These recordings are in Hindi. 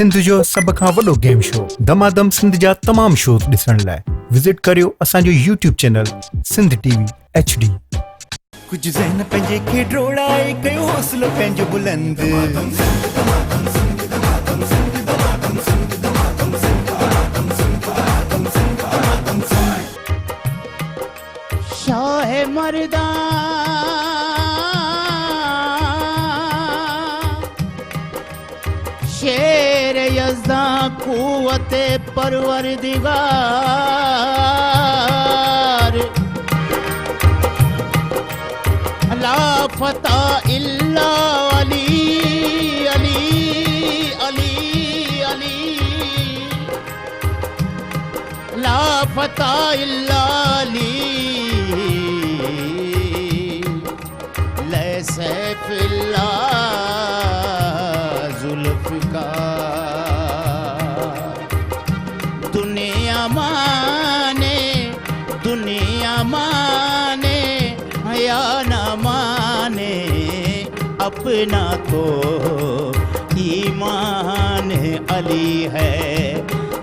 सिंध जो सभ खां वॾो गेम शो दमादम सिंध जा तमाम शोज़ ॾिसण लाइ विज़िट करियो असांजो YouTube channel Sindh TV HD। कुछ ज़हन पंहिंजे खे ड्रोड़ाए कयो हौसलो पंहिंजो बुलंद। शाह मर्दा शेर यज़्दा कुव्वत परवरदिगार ला फता इल्ला अली अली अली अली ला फता इल्ला अली ले सैफिल्ला जुल्फ़िकार। दुनिया माने या न माने अपना तो ईमान अली है,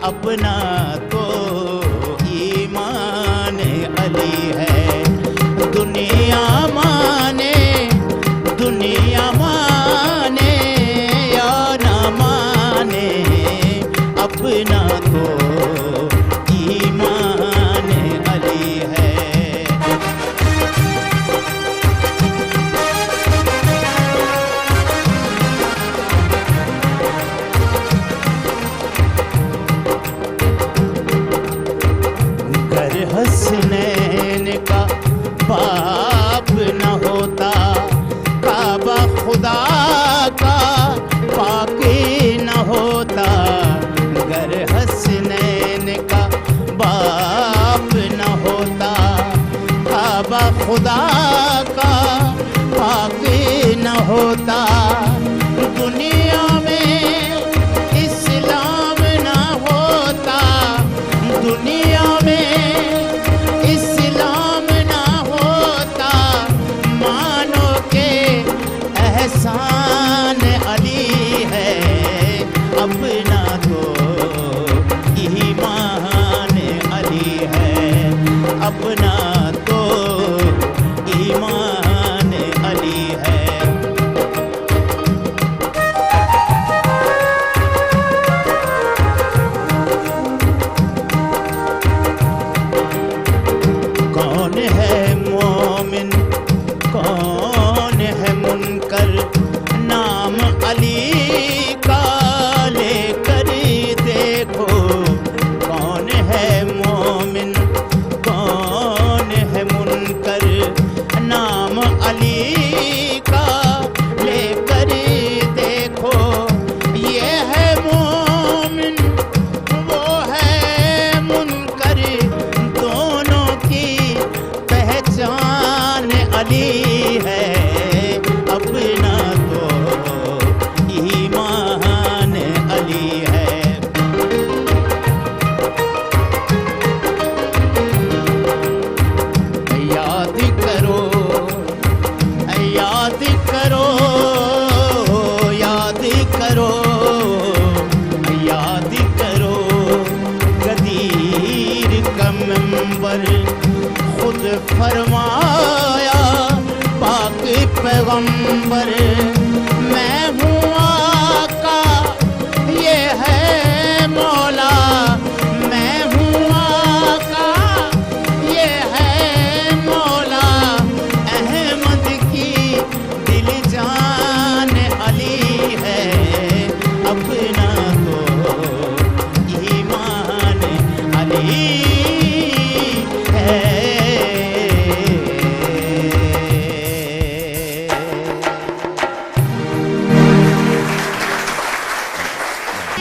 अपना तो ईमान अली है। दुनिया माने या न माने अपना तो ईमान अली है। गर हसनैन का बाप न होता, काबा खुदा का पाकी न होता। गर हसनैन का बाप न होता, काबा खुदा का पाकी न होता। दुनिया में इस्लाम न होता, दुनिया में इस्लाम न होता। मानो के एहसान अली है, अपना तो ईमान अली है, अपना तो ईमान अली है। कौन है मोमिन कौन है मुनकर, नाम अली का लेकर देखो। कौन है मोमिन कौन है मुनकर, नाम अली का लेकर देखो। ये है मोमिन वो है मुनकर, दोनों की पहचान अली है, अपना तो ईमान अली है। याद करो याद करो याद करो याद करो, गदीर का मंबर खुद फरमाया पाक पैगंबर। मैं हूँ आका ये है मौला, मैं हूँ आका ये है मौला। अहमद की दिल जान अली है, अपना तो ईमान अली है।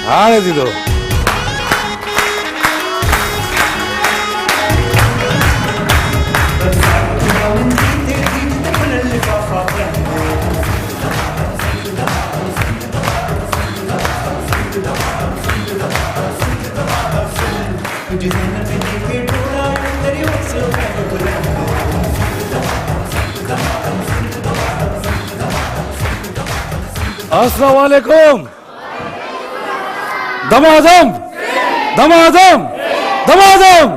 हाणे दीदो अस्सलाम वालेकुम। दमादम दमादम दमादम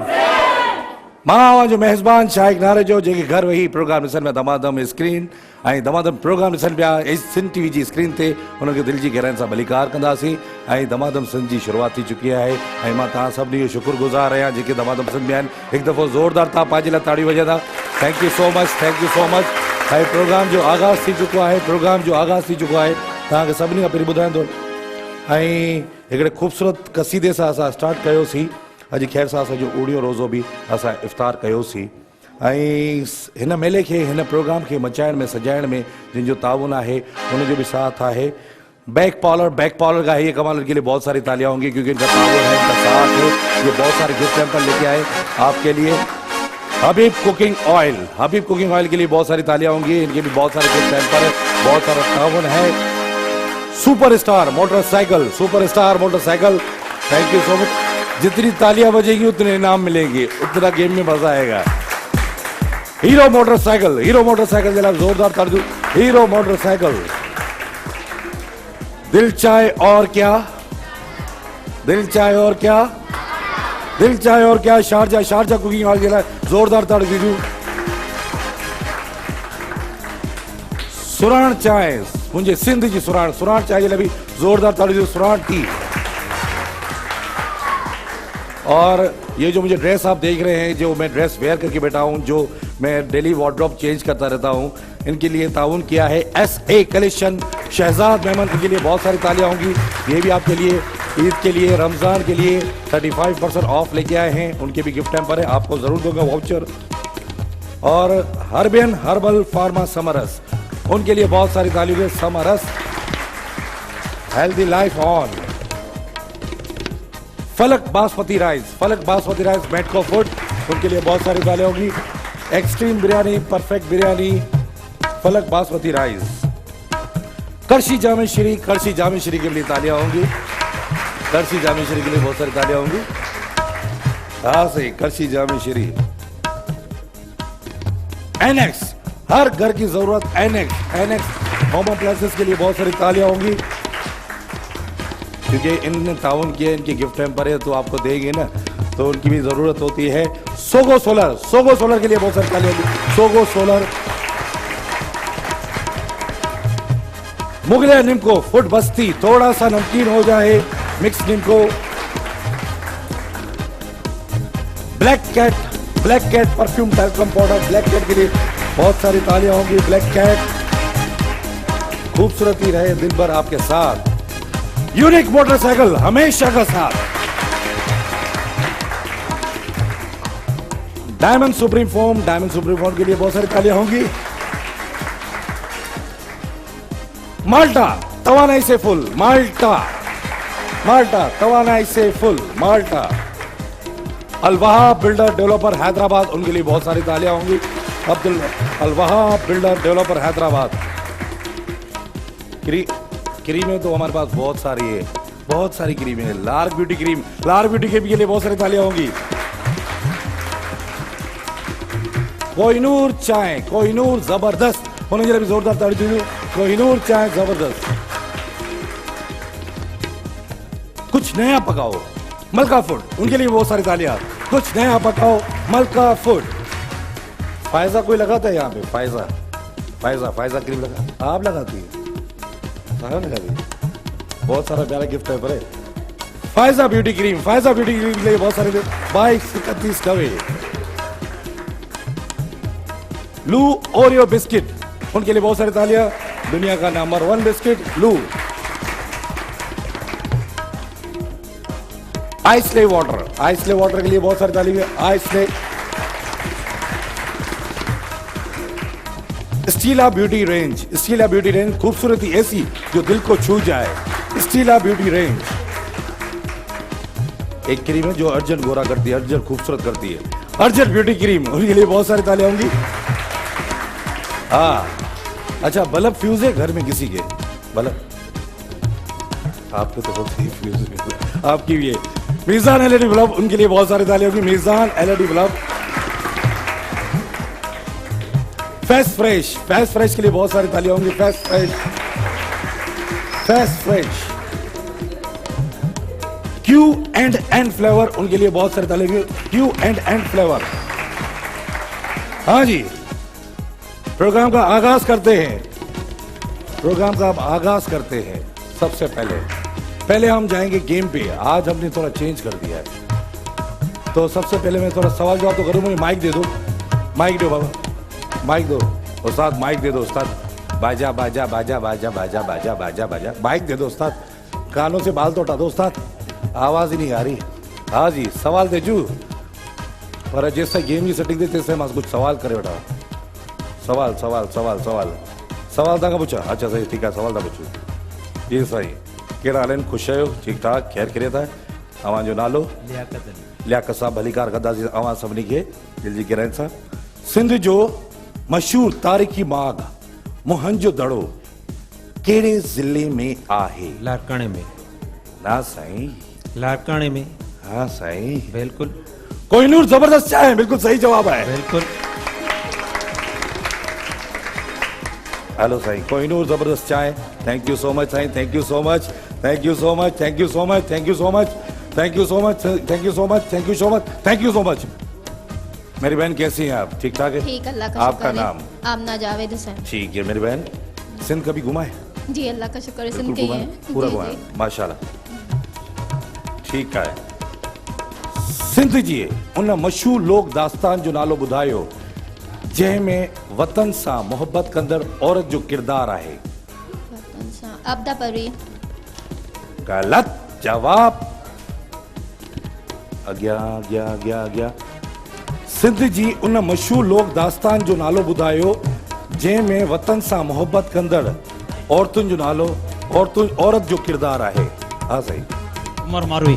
मां जो मेज़बान शाइक नारे जो जेके घर वही प्रोग्राम ॾिसण में दमादम स्क्रीन ऐं दमादम प्रोग्राम ॾिसण पिया सिंध टीवी जी स्क्रीन ते उन्हनि खे दिलि जी गहराइनि सां भलीकार कंदासीं ऐं दमादम सिंध जी शुरूआत थी चुकी आहे ऐं मां तव्हां सभिनी जो शुक्रगुज़ार आहियां जेके दमादम सिंध में आहिनि हिकु दफ़ो ज़ोरदार तव्हां पंहिंजे लाइ ताड़ी वॼंदा थैंक यू सो मच ऐं प्रोग्राम जो आगाज़ थी चुको आहे तव्हांखे सभिनी खां पहिरीं ॿुधाईंदो ऐं हिकिड़े ख़ूबसूरत क़सीदे सां असां स्टार्ट कयोसीं अॼु ख़ैर सां असांजो उड़ियो रोज़ो बि असां इफ़्तार कयोसीं ऐं हिन मेले खे हिन प्रोग्राम खे मचाइण में सजाइण में जिनजो ताउन आहे उनजो भी साथ है बैक पार्लर का है ये कमाल के लिए बहुत सारी तालियां होंगी क्योंकि इनका ताउन है इनका साथ है ये बहुत सारे गिफ्ट सैंपल लेके आए आपके लिए हबीब कुकिंग ऑयल के लिए बहुत सारी तालियां होंगी इनके भी बहुत सारे गिफ्ट सैंपल है बहुत सारा ताउन है superstar motorcycle thank you so much जितनी तालियां बजेगी उतने इनाम मिलेंगे उतना गेम में मजा आएगा हीरो मोटरसाइकिल जरा जोरदार ताड़ी दो हीरो मोटरसाइकिल दिल चाहे और क्या शारजा कुकिंग ऑयल जरा जोरदार ताड़ी दीजिए सुराण चाय मुझे सिंध जी सुराण चाय जे भी जोरदार ताड़ी दीजिए सुराण टी और ये जो मुझे ड्रेस आप देख रहे हैं जो मैं ड्रेस वेयर करके बैठा हूँ जो मैं डेली वार्डरोब चेंज करता रहता हूँ इनके लिए ताउन किया है SA कलेक्शन शहजाद मेमन इनके लिए बहुत सारी तालियां होंगी ये भी आपके लिए ईद के लिए रमज़ान के लिए 35% ऑफ लेके आए हैं उनके भी गिफ्ट टेम्पर है आपको ज़रूर दूंगा वाउचर और हर्बियन हर्बल फार्मा समरस उनके लिए बहुत सारी तालियों के समरस हेल्दी लाइफ ऑन फलक बासमती राइस मेटको फूड उनके लिए बहुत सारी तालियां होंगी एक्सट्रीम बिरयानी परफेक्ट बिरयानी फलक बासमती राइस करशी जामे श्री के लिए तालियां होंगी करशी जामे श्री के लिए बहुत सारी तालियां होंगी हाँ सही करशी जामे श्री एनेक्स हर घर की जरूरत एनेक्स होम अप्लायंसेस के लिए बहुत सारी तालियां होंगी क्योंकि इनने ताउन किया इनके गिफ्ट टेम्पर है तो आपको देंगे ना तो उनकी भी जरूरत होती है सोगो सोलर के लिए बहुत सारी तालियां होंगी सोगो सोलर मुगले निम्को फूड बस्ती थोड़ा सा नमकीन हो जाए मिक्स निम्को Black Cat perfume talcum powder Black Cat के लिए बहुत सारी तालियां होंगी ब्लैक कैट खूबसूरती रहे दिन भर आपके साथ यूनिक मोटरसाइकिल हमेशा का साथ डायमंड सुप्रीम फोम के लिए बहुत सारी तालियां होंगी माल्टा तवानाई से फुल माल्टा अलवहा बिल्डर डेवलपर हैदराबाद उनके लिए बहुत सारी तालियां होंगी अब्दुल अलवहा बिल्डर डेवलपर हैदराबाद क्रीमें तो हमारे पास बहुत सारी क्रीमें है लार्क ब्यूटी क्रीम के लिए बहुत सारी तालियां होंगी कोहिनूर जबरदस्त उन्हें भी जोरदार ताड़ी दीजिए कोहिनूर चाय जबरदस्त कुछ नया पकाओ मलका फूड उनके लिए बहुत सारी तालियां कुछ नया पकाओ मलका फूड फायजा कोई लगाता है यहाँ पे फायजा क्रीम लगा आप लगाती है बहुत सारा प्यारा गिफ्ट है पर फायजा ब्यूटी क्रीम के लिए बहुत सारे 22-31 कवे लू ओरियो बिस्किट उनके लिए बहुत सारी तालियां दुनिया का नंबर 1 बिस्किट लू आइसले वाटर के लिए बहुत सारी तालियां आइसले स्टीला ब्यूटी रेंज खूबसूरती ऐसी जो दिल को छू जाए स्टीला ब्यूटी रेंज एक क्रीम है जो अर्जेंट गोरा करती है अर्जेंट खूबसूरत करती है अर्जेंट ब्यूटी क्रीम उनके लिए बहुत सारी तालियां होंगी हाँ अच्छा बल्ब फ्यूज है घर में किसी के बल्ब आपके तो बहुत फ्यूज है आपकी भी है मीजान एलईडी बल्ब उनके लिए बहुत सारी तालियां होंगी मीजान एलईडी बल्ब फेस्ट फ्रेश के लिए बहुत सारी तालियां होंगी फेस्ट फ्रेश Q&N फ्लेवर, उनके लिए बहुत सारे ताले Q&N फ्लेवर। हाँ जी, प्रोग्राम का आगाज करते हैं। प्रोग्राम का अब आगाज करते हैं। सबसे पहले हम जाएंगे गेम पे। आज हमने थोड़ा चेंज कर दिया है, तो सबसे पहले मैं थोड़ा सवाल जवाब तो करूँ। मुझे माइक दे दो, माइक दो बाबा, माइक दो उस्ताद, माइक दे दो उस्ताद। बाजा बाजा बाजा बाजा बाजा बाजा बाजा बाजा, माइक दे दो उस्ताद। कानों से बाल तो हटा दो उस्ताद, आवाज ही नहीं आ रही। हाँ जी, सवाल दे जू पर जैसा गेम की सेटिंग देते से कुछ सवाल करे बेटा। सवाल सवाल सवाल सवाल सवाल था पूछा। अच्छा सही, ठीक है, सवाल था पूछो जी। सही कहिड़ा हाल आहिनि? ख़ुशि आहियो? ठीकु ठाक, ख़ैर ख़ैरियत आहे? तव्हांजो नालो? लियाकत साहब भलीकार कंदासीं अवां सभिनी खे दिलि जी गहराइनि सां। सिंध जो मशहूरु तारीख़ी बाग़ मोहनजो दड़ो कहिड़े ज़िले में आहे? लाड़काणे में। ना साईं, लाड़काणे में। हाँ साईं, बिल्कुल कोहिनूर जबरदस्त चाहे, बिल्कुल सही जवाब है। बिल्कुल। हेलो साईं, कोहिनूर जबरदस्त चाहे। थैंक यू सो मच साईं, thank you so much, thank you so much, thank you so much, thank you so much, thank you so much, thank you so much, thank you so much, thank you so much. मेरी बहन कैसी हैं आप? ठीक ठाक है? ठीक, अल्लाह का आपका शुक्र है। नाम? आमना जावेद हुसैन। ठीक है मेरी बहन, सिंध कभी घुमा है? जी अल्लाह का शुक्र है, बिल्कुल सिंध के ही घुमा है, हैं। पूरा जी, घुमा जी। है, माशाल्लाह। ठीक है, सिंध जी उन मशहूर लोक दास्तान जो नालो ॿुधायो जंहिंमें वतन सां मोहब्बत कंदड़ औरत जो किरदार आहे? वतन सां आपदा परवीन। गलत जवाब। अॻियां अॻियां अॻियां अॻियां। सिंध जी उन मशहूर लोक दास्तान जो नालो ॿुधायो जंहिंमें वतन सां मोहब्बत कंदड़ औरतुनि जो नालो औरत जो किरदार आहे? हाँ सही, उमर मारवी।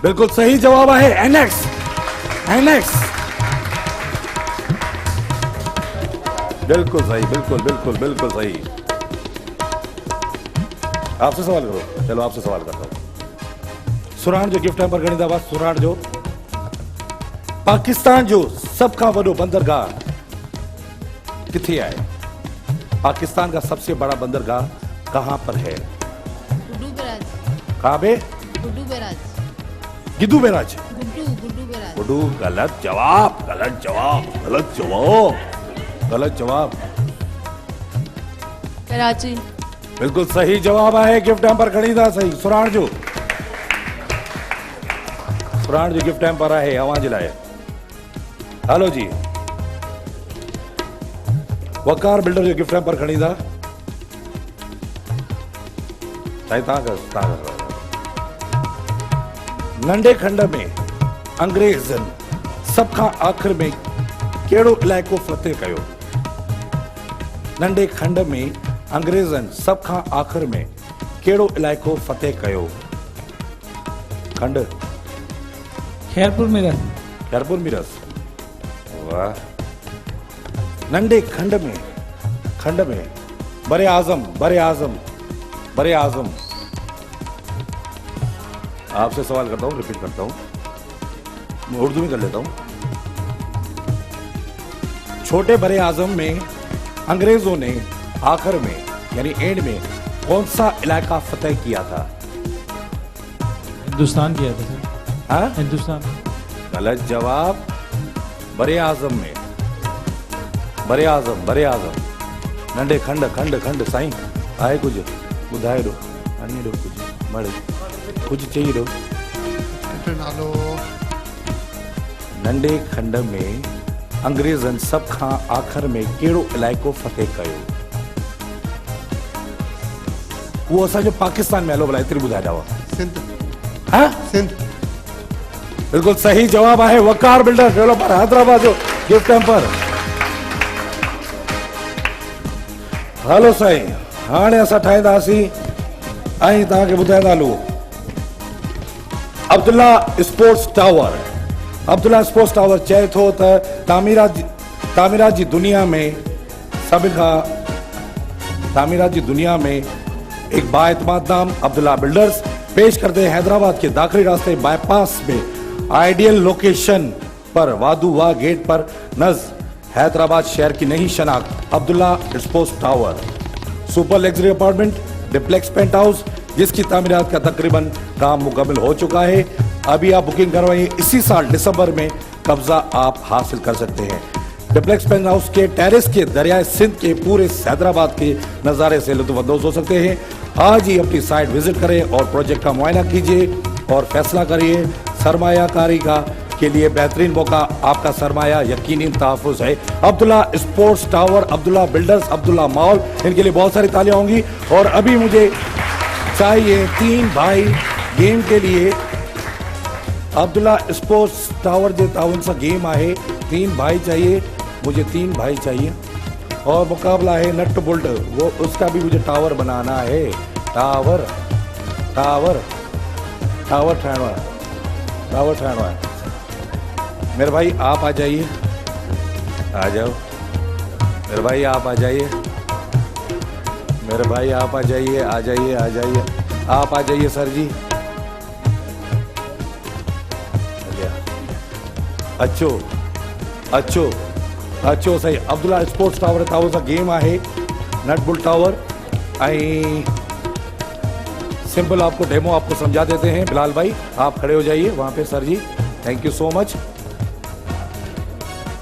बिल्कुल सही जवाब है। एनेक्स, एनेक्स, बिल्कुल सही, बिल्कुल बिल्कुल बिल्कुल सही। आपसे सवाल करो, चलो आपसे सवाल करता हूं। सुराण जो गिफ्ट हैम्पर घणी दफ़ा सुराण जो पाकिस्तान जो सब का वॾो बंदरगाह किथे है? पाकिस्तान का सबसे बड़ा बंदरगाह कहां पर है? गुड्डू बेराज। कहां पे? गुड्डू बेराज। गिद्दू बैराज। गुड्डू बेराज। गुड्डू, गलत जवाब, गलत जवाब, गलत जवाब, गलत जवाब। कराची। बिल्कुल सही जवाब है। गिफ्ट हैम्पर खड़ी था सही। सुराण जो गिफ्ट हैम्पर है अवां जे लाइ। हेलो जी, वकार बिल्डर जो गिफ्ट हैम्पर खड़ी था साईं। तव्हां नंढे खंड में अंग्रेज़नि सभ खां आख़िर में कहिड़ो इलाइक़ो फ़तेह कयो? नंढे खंड में अंग्रेज़नि सभ खां आख़िर में कहिड़ो इलाइक़ो फ़तेह कयो? खंड खैरपुर में। खैरपुर मिरस। वाह। नंढे खंड में बरे आजम, बरे आजम, बरे आजम। आपसे सवाल करता हूं, रिपीट करता हूं, मैं उर्दू में कर लेता हूं। छोटे बरे आजम में अंग्रेजों ने आखिर में यानी एंड में कौन सा इलाका फतेह किया था? हिंदुस्तान किया था सर। हाँ? हिंदुस्तान। गलत जवाब। बरे आजम में, बरे आजम, बरे आजम। नंढे खंड खंड खंड साईं आहे कुछ ॿुधाए ॾो, आणे ॾो कुछ मड़े कुछ चई ॾो। नालो नंढे खंड में अंग्रेज़नि सभ खां आख़िर में कहिड़ो इलाइक़ो फ़तेह कयो? उहो असांजो पाकिस्तान में हलो भला एतिरी ॿुधाए ॾियांव। सिंध। हाँ? सिंध। बिल्कुल सही जवाब है। वकार बिल्डर डेवलपर हैदराबाद जो गिफ्ट हैम्पर। हलो साईं, हाणे असां ठाहींदासीं ऐं तव्हांखे ॿुधाईंदा हलूं Abdullah sports tower. Abdullah sports tower चए थो त तामीरात जी दुनिया में सभिनि खां तामीरात जी दुनिया में एक बाएतमाद नाम अब्दुल्ला बिल्डर्स पेश करते हैं हैदराबाद के दाखिली रास्ते बाईपास में आइडियल लोकेशन पर वादू वाह गेट पर नज़ हैदराबाद शहर की नई शनाख्त Abdullah sports tower. Super luxury apartment, duplex penthouse, जिसकी तामीरात का तकरीबन काम मुकम्मल हो चुका है। अभी आप बुकिंग करवाइए, इसी साल दिसंबर में कब्जा आप हासिल कर सकते हैं। डिप्लेक्स पेंट हाउस के टेरेस के दरियाए सिंध के पूरे हैदराबाद के नज़ारे से लुत्फ़अंदोज़ हो सकते हैं। आज ही अपनी साइट विजिट करें और प्रोजेक्ट का मुआयना कीजिए और फैसला करिए। सरमायाकारी का के लिए बेहतरीन मौका, आपका सरमाया यकीनी तहफ़्फ़ुज़ है। Abdullah sports tower, Abdullah builders, Abdullah mall, इनके लिए बहुत सारी तालियां होंगी। और अभी मुझे चाहिए 3 भाई गेम के लिए। अब्दुल्ला स्पोर्ट्स टावर जो ताउन सा गेम है, 3 भाई चाहिए मुझे, 3 भाई चाहिए। और मुकाबला है नट बुल्ट, वो उसका भी मुझे टावर बनाना है। टावर टावर टावर ठाणवा, टावर ठाणवा। मेरे भाई आप आ जाइए, आ जाओ मेरे भाई, आप आ जाइए मेरे भाई, आप आ जाइए, आ जाइए, आ जाइए, आप आ जाइए सर जी। अच्छो अच्छो अच्छो सही। अब्दुल्ला स्पोर्ट्स टावर तावो सा गेम है नट बुल टावर। सिंपल आपको डेमो आपको समझा देते हैं। बिलाल भाई आप खड़े हो जाइए वहां पे sir ji, thank you so much.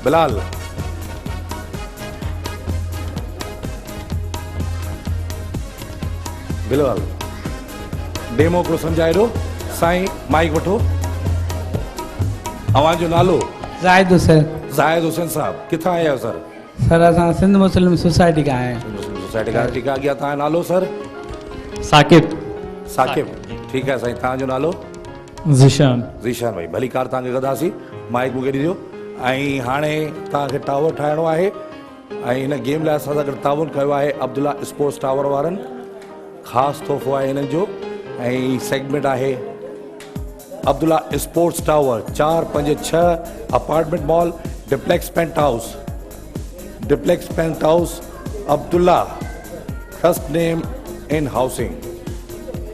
Bilal Bilal demo को समझाए दो। साईं माइक वठो। अवां जो नालो? जाहिद हुसैन। जाहिद हुसैन साहब किथां आया हो सर? सर असां सिंध मुस्लिम सोसाइटी का आया आहियूं। सोसाइटी का ठीक आ गया। तव्हां नालो सर? साकिब। साकिब ठीक है साईं। तव्हां जो नालो? ज़ीशान। ज़ीशान भाई भली कार तव्हांखे गदासीं। माइक मूंखे ॾिजो। ऐं हाणे तव्हांखे टावर ठाहिणो आहे ऐं हिन गेम लाइ असां सां गॾु ताउन कयो आहे अब्दुल्ला स्पोर्ट्स टावर वारनि। ख़ासि तोहफ़ो आहे हिननि जो ऐं सेगमेंट आहे Abdullah sports tower 456 apartment mall duplex penthouse, duplex penthouse Abdullah first name in housing.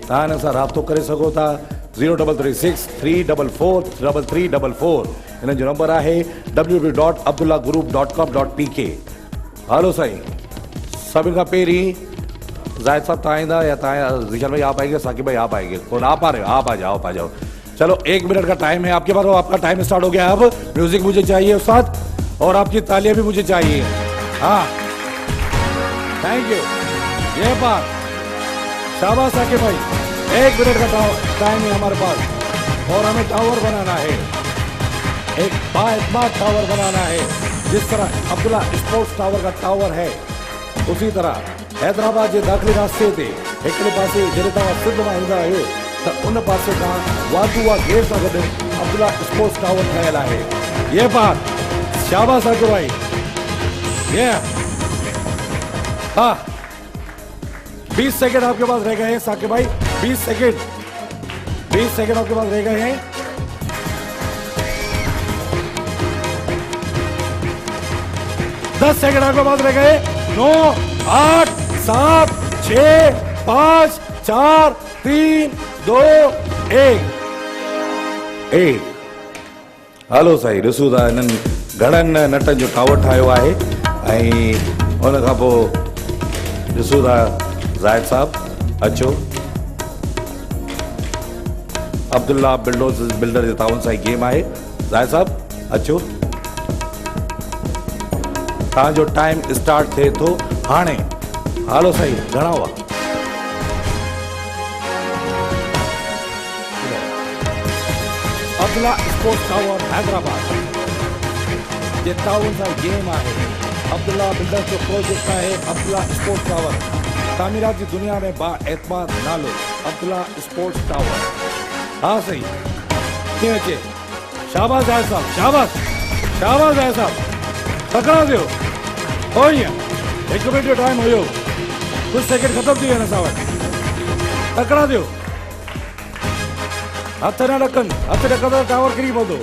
तव्हां हिन सां राब्तो करे सघो था 0336 344 3344। हिन जो नंबर आहे www.abdullagroup.com.pk। हलो साईं, सभिनि खां पहिरीं जाहिद साहब तव्हां ईंदा या तव्हां ज़ीशान भाई आप आएंगे, साकिब भाई आप आएंगे? कौन आप आ रहे हो? आप आ जाओ, आप आ जाओ। चलो 1 मिनट का टाइम है आपके पास, आपका टाइम स्टार्ट हो गया। अब म्यूजिक मुझे चाहिए उस्ताद और आपकी तालियां भी मुझे चाहिए। हाँ थैंक यू। ये बात शाबाश साकिब भाई। 1 मिनट का टाइम है हमारे पास और हमें टावर बनाना है, एक बाएतमाद टावर बनाना है। जिस तरह अब्दुल्ला स्पोर्ट्स टावर का टावर है उसी तरह हैदराबाद के दाख़िली रास्ते ते हिकिड़े पासे जॾहिं तव्हां सिंध मां ईंदा आहियो त उन पासे खां वाधूआ गेट सां गॾु अब्दुल्ला स्पोर्ट्स टावर ठहियल आहे। ये बात शाबाश साकिब भाई। ये हाँ 20 सेकंड आपके पास रह गए हैं साकिब भाई। 20 सेकंड आपके पास रह गए हैं। दस सेकंड आपके पास रह गए। 9 8 7 6 5 4 3 2 1। हलो साईं, ॾिसूं था हिननि घणनि नटनि जो टावर ठाहियो आहे ऐं हुन खां पोइ ॾिसूं था ज़ाहिद साहब अचो। अब्दुल्ला बिल्डर जे ताउन सां गेम आहे। ज़ाहिद साहब अचो, तव्हांजो टाइम स्टार्ट थिए थो हाणे। हलो साईं, घणा हुआ? अब्दुल्ला स्पोर्ट्स टावर हैदराबाद जे ताउन सां गेम आहे। अब्दुल्ला बिल्डर्स जो प्रोजेक्ट आहे अब्दुल्ला स्पोर्ट्स टावर। तामीरात की दुनिया में बाएतमाद नालो अब्दुल्ला स्पोर्ट्स टावर। हाँ सही कीअं अचे? शाबाश जाहिद साहब, शाबाश शाबाश जाहिद साहब, तकड़ा दियो। हो ईअं 1 मिनट जो टाइम हुयो, कुछ सेकंड खत्म थी विया आहिनि असां वटि। तकड़ा दियो, हथ न ॾकनि, हथ ॾकंदा त टावर किरी पवंदो।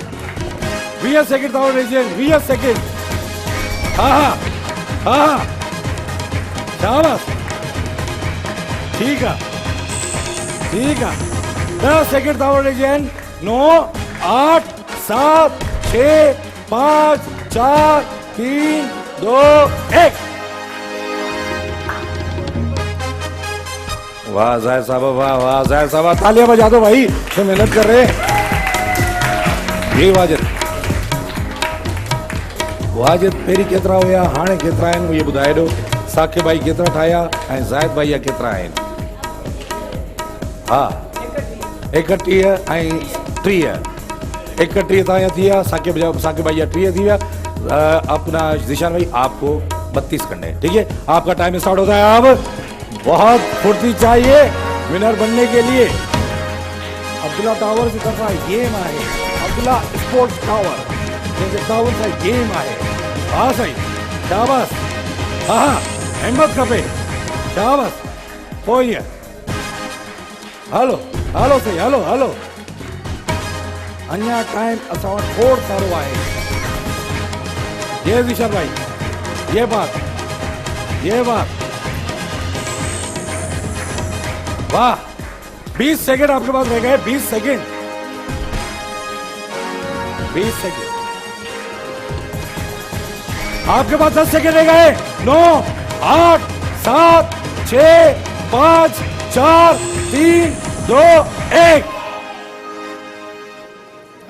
20 सेकंड टावर रहिजी आहिनि, 20 सेकंड। हा हा हा शाबाश, ठीक है ठीक है। 10 सेकंड टावर रहिजी आहिनि। 9 8 7 6 5 4 3 2 1। वाह जाहिर साहब, वाह वाह जाहिर साहब, तालियां बजा दो भाई, तो मेहनत कर रहे हैं। ये वाजिद पहिरीं केतिरा हुया, हाणे केतिरा आहिनि इहे ॿुधाए ॾियो। साकिब भाई केतिरा ठाहिया ऐं ज़ाहिद भाई केतिरा आहिनि? हा 31 ऐं 30। 31 तव्हांजा थी विया, साकिब भाई 30 थी विया। अपना जिशान भाई आपको 32 करने हैं, ठीक है। आपका टाइम स्टार्ट होता है अब। बहुत फुर्ती चाहिए विनर बनने के लिए। अब्दुल्ला टावर की तरफ गेम आहे, अब्दुल्ला स्पोर्ट्स टावर जैसे टावर का गेम आहे। हाँ सही, शाबाश, हाँ हिम्मत खपे, शाबाश। पोइ हलो हलो सही, हलो हलो। अञा टाइम असां वटि खोड़ सारो आहे। ये जिशान भाई, ये बात वाह। 20 सेकंड आपके पास रह गए, 20 सेकंड। आपके पास 10 सेकंड रह गए। 9 8 7 6 5 4 3 2 1।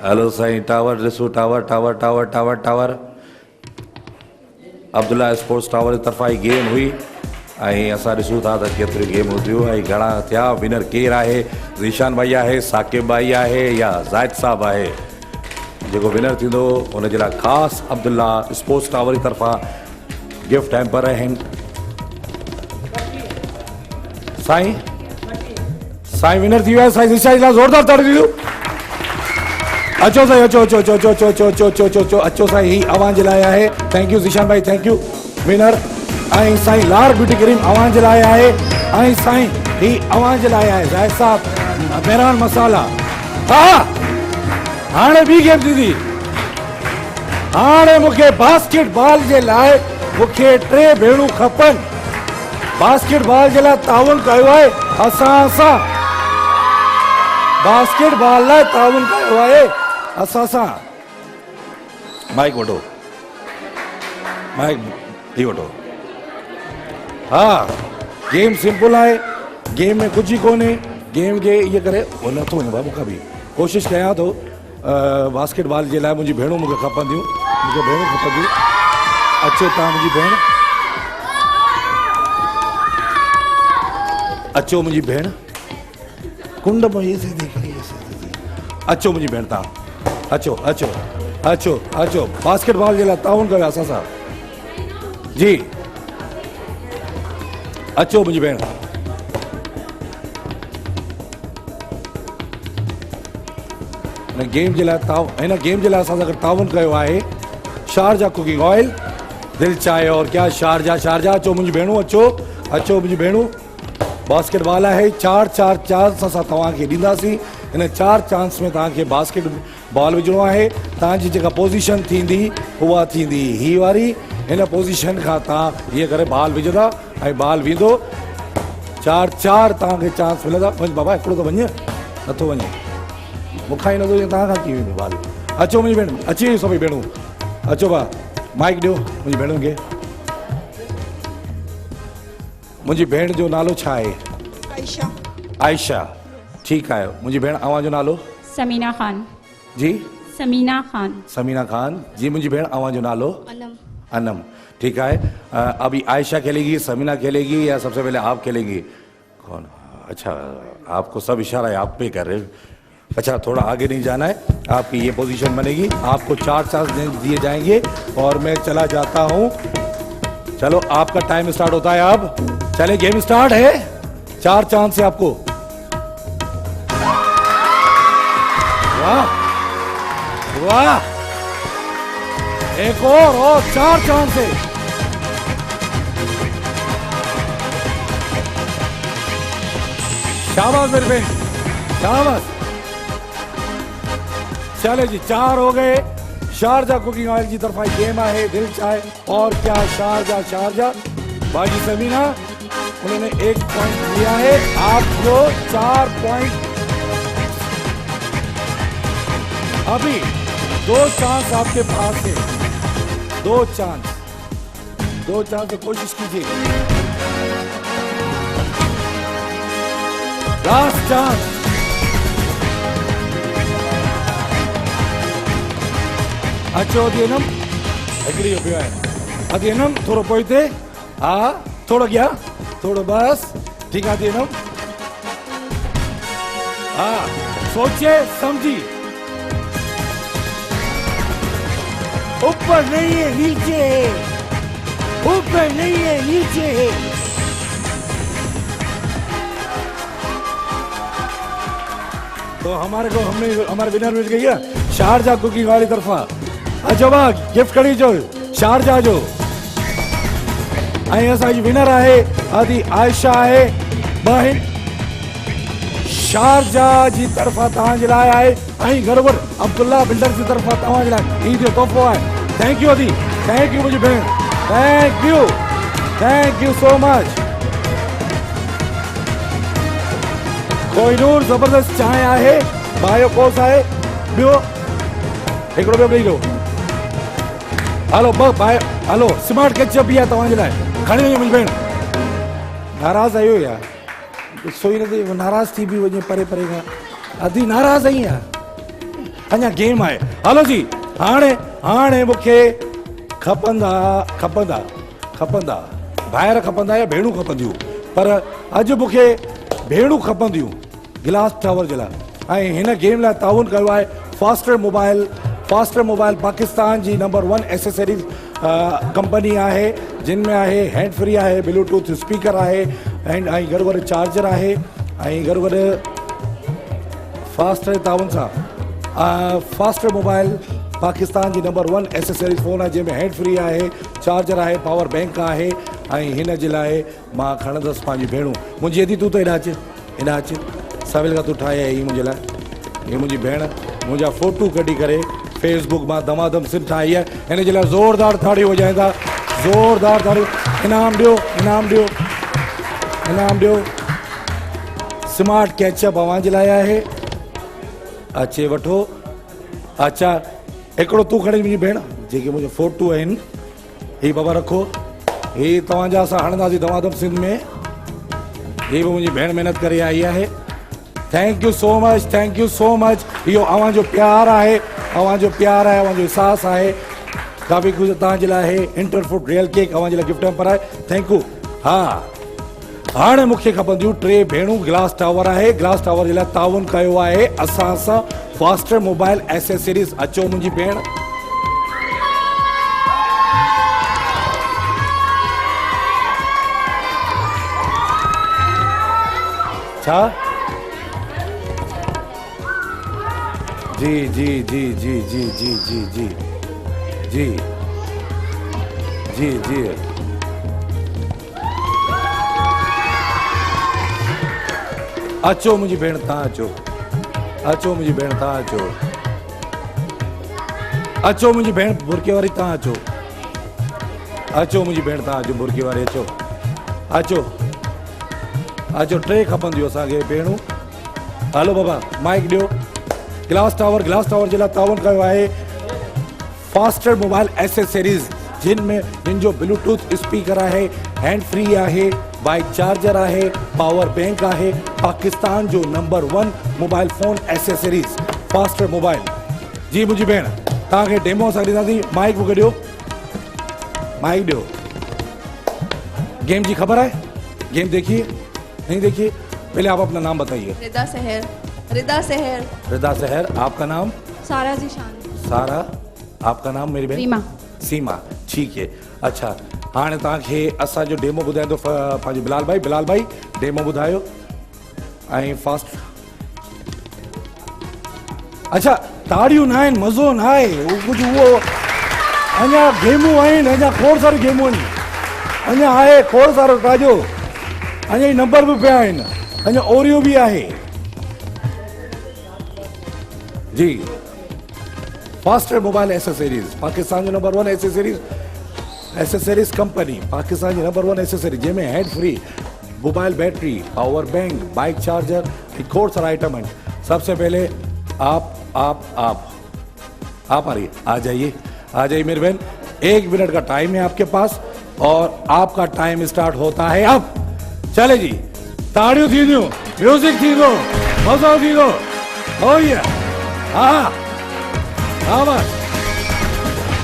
हेलो साईं, टावर ॾिसो, tower tower tower tower tower. Abdullah sports tower की तरफ़ा ही गेम हुई ऐं असां ॾिसूं था त केतिरी गेम हुयूं ऐं घणा थिया। विनर केरु आहे? ज़ीशान भाई आहे, साकिब भाई आहे या ज़ाहिद साहब आहे? जेको विनर थींदो उनजे लाइ ख़ासि अब्दुल्ला स्पोर्ट्स टावर की तरफ़ा गिफ्ट हैम्पर आहिनि। साईं विनर थी वियो आहे। साईं ज़ीशान लाइ ज़ोरदार ताड़ी ॾियो। अचो साईं, अचो अचो अचो अचो अचो अचो अचो अचो अचो अचो अचो साईं, ही अवां जे लाइ आहे। थैंक यू ज़ीशान भाई, थैंक यू विनर। ऐं साईं लार ब्यूटी क्रीम अवां जे लाइ आहे। ऐं साईं ही अवां जे लाइ आहे। ज़ाहिद साहब मेहरान मसाला। हा हाणे ॿी गेम थींदी। हाणे मूंखे बास्केटबॉल जे लाइ मूंखे 3 भेणूं खपनि। बास्केटबॉल जे लाइ ताउन कयो आहे असां बास्केटबॉल लाइ ताउन कयो आहे असां। माइक वठो, माइक ही वठो। हाँ गेम सिंपल है, गेम में कुछ ही कोने। गेम के ये करे वो नथो वञे बाबू का भी कोशिश कयां तो। बास्केटबॉल जे लाइ मुंहिंजी भेणूं मूंखे खपंदियूं, मूंखे भेणूं खपंदियूं। अचो तव्हां मुंहिंजी भेण, अचो मुंहिंजी भेण, कुंड में ये से देखिए, अचो मुंहिंजी भेण तव्हां, अचो अचो अचो अचो। बास्केटबॉल जे लाइ ताउन कयो असां सां जी। अचो मुंहिंजी भेण। हिन गेम जे लाइ असां सां ताउन कयो आहे शारजा कुकिंग ऑयल, दिल चाहे और क्या शारजा। अचो मुंहिंजी भेणूं, अचो अचो मुंहिंजी भेणूं। बास्केटबॉल आहे 4-4 चांस असां तव्हांखे ॾींदासीं। हिन 4 चांस में तव्हांखे बास्केट बॉल विझणो आहे। तव्हांजी जेका पोज़ीशन थींदी उहा थींदी ही वारी। हिन पोज़ीशन खां तव्हां हीअं करे बॉल विझंदा ऐं बॉल वेंदो। 4-4 तव्हांखे चांस मिलंदा। वञ बाबा, हिकिड़ो त वञे, नथो वञे, मूंखां ई नथो वञे, तव्हां खां कीअं वेंदी बॉल? अचो मुंहिंजी भेण, अची वियूं सभई भेणूं, अचो भाउ माइक ॾियो मुंहिंजी भेणुनि खे। मुंहिंजी भेण जो नालो छा आहे? आयशा। ठीकु आहे। मुंहिंजी भेण अव्हां जो नालो? समीना खान जी। समीना खान जी। मुंहिंजी भेण अव्हां जो नालो? अनम। ठीक है। अभी आयशा खेलेगी, समीना खेलेगी या सबसे पहले आप खेलेंगी? कौन? अच्छा, आपको सब इशारा है, आप पे कर रहे। अच्छा, थोड़ा आगे नहीं जाना है, आपकी ये पोजीशन बनेगी। आपको 4 चांस दिए जाएंगे और मैं चला जाता हूँ। चलो आपका टाइम स्टार्ट होता है अब। चले, गेम स्टार्ट है। 4 चांस है आपको। वाह वाह, एक और 4 चांस है। शाबाश मेरे बहन, शाबाश। चले जी, 4 हो गए। शारजा कुकिंग ऑयल की तरफ गेम है, दिल चाहे और क्या। शारजा बाजी समीना, उन्होंने 1 पॉइंट लिया है। आपको 4 पॉइंट। अभी 2 चांस आपके पास है, 2 चांस से कोशिश कीजिए। Last chance. अचो अधीनम हिकिड़ी पियो आहे अधीनम थोरो पोइते हा थोरो अॻियां थोरो बस ठीक है अधीनम हा सोचे समझी ऊपर नहीं है नीचे है ऊपर नहीं है नीचे है तो हमारे को हमने हमारे विनर मिल गई है शारजा कुकिंग वाली तरफा अचो बा गिफ्ट खड़ी जो शारजा जो असांजी विनर है आदि आयशा है बहन शारजा जी तरफा तव्हांजे लाइ आहे गरबर अब्दुल्ला बिल्डर्स जी तरफा तव्हांजे लाइ जो तोहफ़ो आहे थैंक यू अदी थैंक यू मुंहिंजी भेण thank you so much Kohinoor जबरदस्त चांहि आहे बायो कोर्स आहे ॿियो हिकिड़ो ॿियो ॾेई ॾियो हलो हलो स्मार्ट केचप बि आहे तव्हांजे लाइ खणी वञो मुंहिंजी भेण नाराज़ आहियो यार सोई नथी नाराज़ थी बि वञे परे परे खां अधी नाराज़ आई आहे अञा गेम आहे हलो जी हाणे मूंखे खपंदा ॿाहिरि खपंदा या भेणूं खपंदियूं पर अॼु मूंखे भेणूं खपंदियूं गिलास टावर जे लाइ ऐं हिन गेम लाइ ताउन कयो आहे फास्टर मोबाइल पाकिस्तान जी नंबर 1 एसेसरीज कंपनी आहे जिन में आहे हैंड फ्री आहे ब्लूटूथ स्पीकर आहे ऐं गॾु चार्जर आहे ऐं गॾु फास्टर ताउन सां फास्टर मोबाइल पाकिस्तान जी नंबर 1 एसेसरीज फ़ोन आहे जंहिंमें हैंड फ्री आहे चार्जर आहे पावर बैंक आहे ऐं हिन जे लाइ मां खणंदुसि पंहिंजी भेणूं मुंहिंजी यदि तूं त हेॾा अच सवेल खां तूं ठाहे आई मुंहिंजे लाइ हीअ मुंहिंजी भेण मुंहिंजा फ़ोटू कढी करे फेसबुक मां दमादम सिंध ठाही आहे हिन जे लाइ ज़ोरदार ताड़ियूं वॼाईंदा ज़ोरदार ताड़ियूं इनाम ॾियो स्मार्ट कैचअप अव्हांजे लाइ आहे अचे वठो अच्छा हिकिड़ो तूं खणी मुंहिंजी भेण जेके मुंहिंजा फ़ोटू आहिनि हीअ बाबा रखो हीअ तव्हांजा असां हणंदासीं दमादम सिंध में हीअ बि मुंहिंजी भेण महिनत करे आई आहे थैंक यू सो मच इहो अव्हांजो प्यार आहे अव्हांजो एहसास आहे काफ़ी कुझु तव्हांजे लाइ आहे इंटरफूड रियल केक अव्हांजे लाइ गिफ्ट पर आहे थैंक यू हा हाणे मूंखे खपंदियूं 3 भेणूं ग्लास टावर आहे ग्लास टावर जे लाइ ताउन कयो आहे असां सां फास्टर मोबाइल एसेसरीज अचो मुंहिंजी भेण छा जी जी जी जी जी जी जी जी जी जी जी अचो मुंहिंजी भेण तव्हां अचो मुंहिंजी भेण तव्हां अचो मुंहिंजी भेण बुरके वारी तव्हां अचो मुंहिंजी भेण तव्हां अचो बुरके वारी अचो 3 खपंदियूं असांखे भेणूं हलो बाबा माइक ॾियो ग्लास टावर जे लाइ ताउन कयो आहे फास्टर मोबाइल एसेसरीज जिन जो ब्लूटूथ स्पीकर आहे हैंड फ्री आहे बाइक चार्जर आहे पावर बैंक आहे पाकिस्तान जो number 1 mobile phone accessories Faster mobile जी मुंहिंजी भेण तव्हांखे डेमो असां ॾींदासीं माइक मूंखे ॾियो गेम जी ख़बर है गेम देखिए नहीं देखिए पहले आप अपना नाम बताइए रिदा सहर आपका नाम सारा जीशान सारा आपका नाम मेरी बहन सीमा ठीक है अच्छा हाँ तव्हांखे असांजो डेमो ॿुधाईंदो पंहिंजो बिलाल भाई डेमो ॿुधायो ऐं फास्ट अच्छा ताड़ियूं न आहिनि मज़ो न आहे कुझु उहो अञा गेमूं आहिनि अञा खोड़ सारी गेमूं आहिनि अञा आहे खोड़ सारो ताजो अञा ई नंबर बि पिया आहिनि अञा ओरियो बि आहे जी फास्टर मोबाइल एसेसरीज पाकिस्तान जो नंबर 1 एसेसरीज कंपनी पाकिस्तान जी नंबर 1 एसेसरीज जंहिंमें hand free mobile battery power bank bike charger खोड़ सारा आइटम है सबसे पहले आप आ जाइए मेरे बहन 1 मिनट का टाइम है आपके पास और आपका टाइम स्टार्ट होता है अब चले जी ताड़ियों थी म्यूजिक थी दो, मजा थी दो। ओ ये हाँ हाँ बस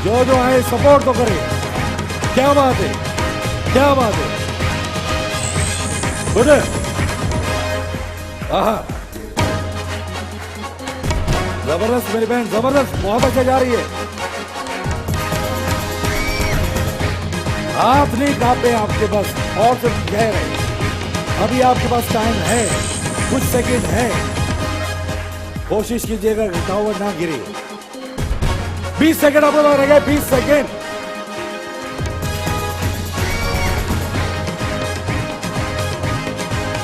जो आए सपोर्ट तो करे। क्या बात है, क्या बात है। गुड। हाँ जबरदस्त मेरी बहन, जबरदस्त, बहुत अच्छा जा रही है। हाथ नहीं कांपे आपके पास, और सिर्फ कह रहे अभी आपके पास टाइम है, कुछ सेकंड है। कोशिश कीजिएगा टावर ना गिरे। 20 सेकंड आपके पास रह गए, 20 सेकंड।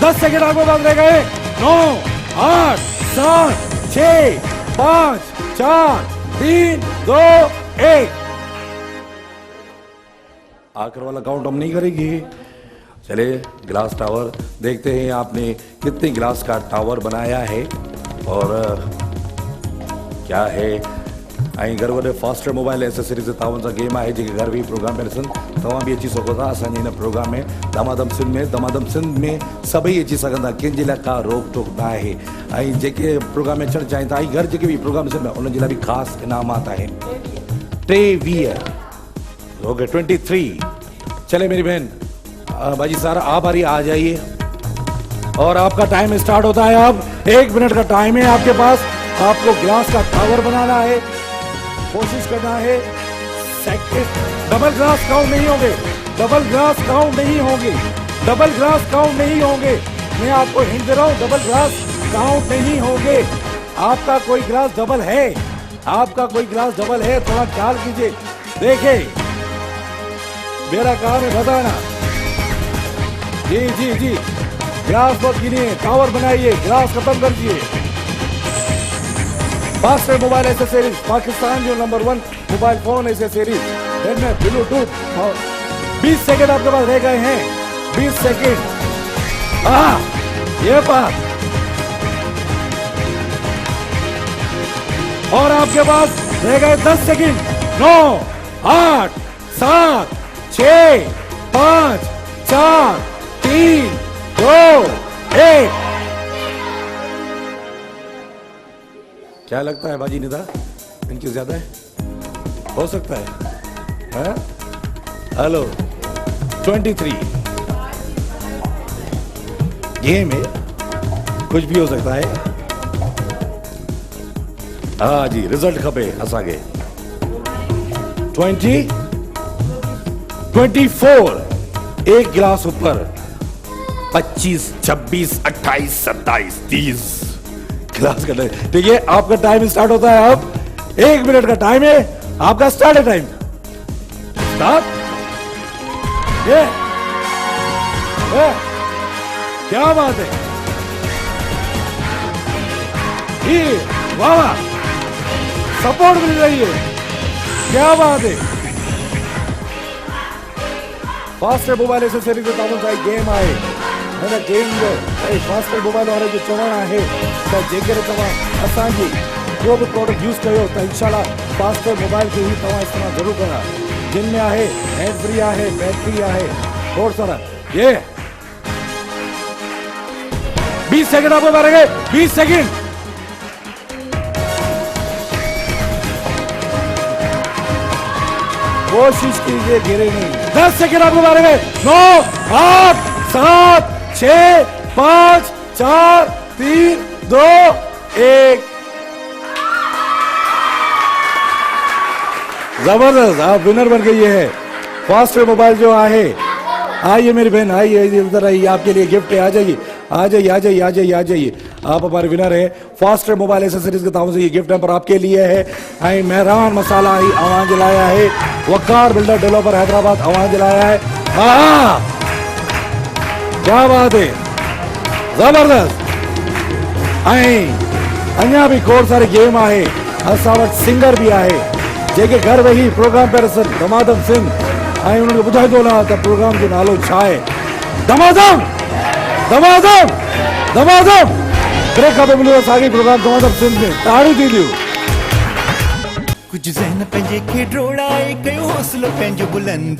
दस सेकंड आपके पास रह गए। 9 8 7 6 5 4 3 2 1। आखिर वाला काउंट हम नहीं करेंगे। चलिए ग्लास टावर देखते हैं आपने कितने ग्लास का टावर बनाया है और क्या है। ऐं घर वॾे फास्टर मोबाइल एसेसरीज़ तावन सां गेम आहे जेके घर वेही प्रोग्राम पिया ॾिसनि। तव्हां बि अची सघो था असांजे हिन प्रोग्राम में दमादम सिंध में सभई अची सघंदा, कंहिंजे लाइ का रोक टोक न आहे। ऐं जेके प्रोग्राम में अचणु चाहिनि था ऐं घर जेके बि प्रोग्राम ॾिसनि था उन्हनि जे लाइ बि ख़ासि इनामात आहिनि। 23 हो गए 23। चले मेरी बहन बाजी सारा आप आ जाइए और आपका टाइम स्टार्ट होता है। अब 1 मिनट का टाइम है आपके पास। आपको ग्लास का टावर बनाना है, कोशिश करना है। डबल ग्लास काउंट नहीं होंगे, डबल ग्लास काउंट नहीं होंगे, डबल ग्लास काउंट नहीं होंगे। मैं आपको हिंट दे रहा हूं, डबल ग्लास काउंट नहीं होंगे। आपका कोई ग्लास डबल है, आपका कोई ग्लास डबल है, थोड़ा ख्याल कीजिए। देखे मेरा काम है बताना। जी जी जी ग्लास मत गिनिए, टावर बनाइए, ग्लास खत्म कर दिए। फास्टर मोबाइल एसेसरीज पाकिस्तान जो नंबर 1 मोबाइल फोन एसेसरीज जिनमें ब्लूटूथ और 20 सेकंड आपके पास रह गए हैं। 20 सेकंड। ये बात। और आपके पास रह गए 10 सेकंड। 9 8 7 6 5 4 3 2 1। क्या लगता है बाजी निदा, इनकी ज्यादा है? हो सकता है? हेलो 23 गेम है, कुछ भी हो सकता है। हाँ जी रिजल्ट खपे असांखे। 20 24 एक गिलास ऊपर। 25 26 28 27 30 गिलास का। देखिए आपका टाइम स्टार्ट होता है। अब 1 मिनट का टाइम है आपका। स्टार्ट है टाइम। स्टार्ट। ये क्या बात है। ये वाह सपोर्ट मिल रही है, क्या बात है। फास्टर मोबाइल एसेसरीज जो तव्हां सां गेम आहे, हिन गेम जो फास्टर मोबाइल वारे जो चवणु आहे त जेकर तव्हां असांजी को बि प्रोडक्ट यूज़ कयो त इंशाल्लाह फास्टर मोबाइल खे ही तव्हां इस्तेमालु ज़रूरु करा। जिन में आहे हैंड फ्री आहे, बैटरी आहे, और सारा। ये 20 सेकंड आपको मारेंगे। 20 सेकंड। कोशिश कीजिए गिरे नहीं। 10 सेकंड आपको मारेंगे। 9 8 7 6 5 4 3 2 1। जबरदस्त, आप विनर बन गई है। फास्टर मोबाइल जो है, आइए मेरी बहन, आइए इधर आइए, आपके लिए गिफ्ट है। आ जाइए आ जाइए आ जाइए आ जाइए आ जाइए। आप हमारे विनर है। फास्टर मोबाइल एसेसरीज के ताउन से ये गिफ्ट नंबर आपके लिए है। ऐं मेहरान मसाला ही आवाज लाया है। वकार बिल्डर डेवलपर हैदराबाद आवाज लाया है। क्या बात है, जबरदस्त। अञा भी खोड़ सारे गेम आहे। असां वटि सिंगर भी आहे जेके घर वेही प्रोग्राम पे ॾिसनि। दमादम सिंध ऐं उन्हनि खे ॿुधाईंदो न त प्रोग्राम जो नालो छा आहे। दमादम दमादम दमादम। ब्रेक खां पोइ मिलियो असांखे प्रोग्राम दमादम सिंध में। ताड़ियूं थी ॾियो। कुछ ज़हन पंहिंजे खे ड्रोड़ाए कयो हौसलो पंहिंजो बुलंद।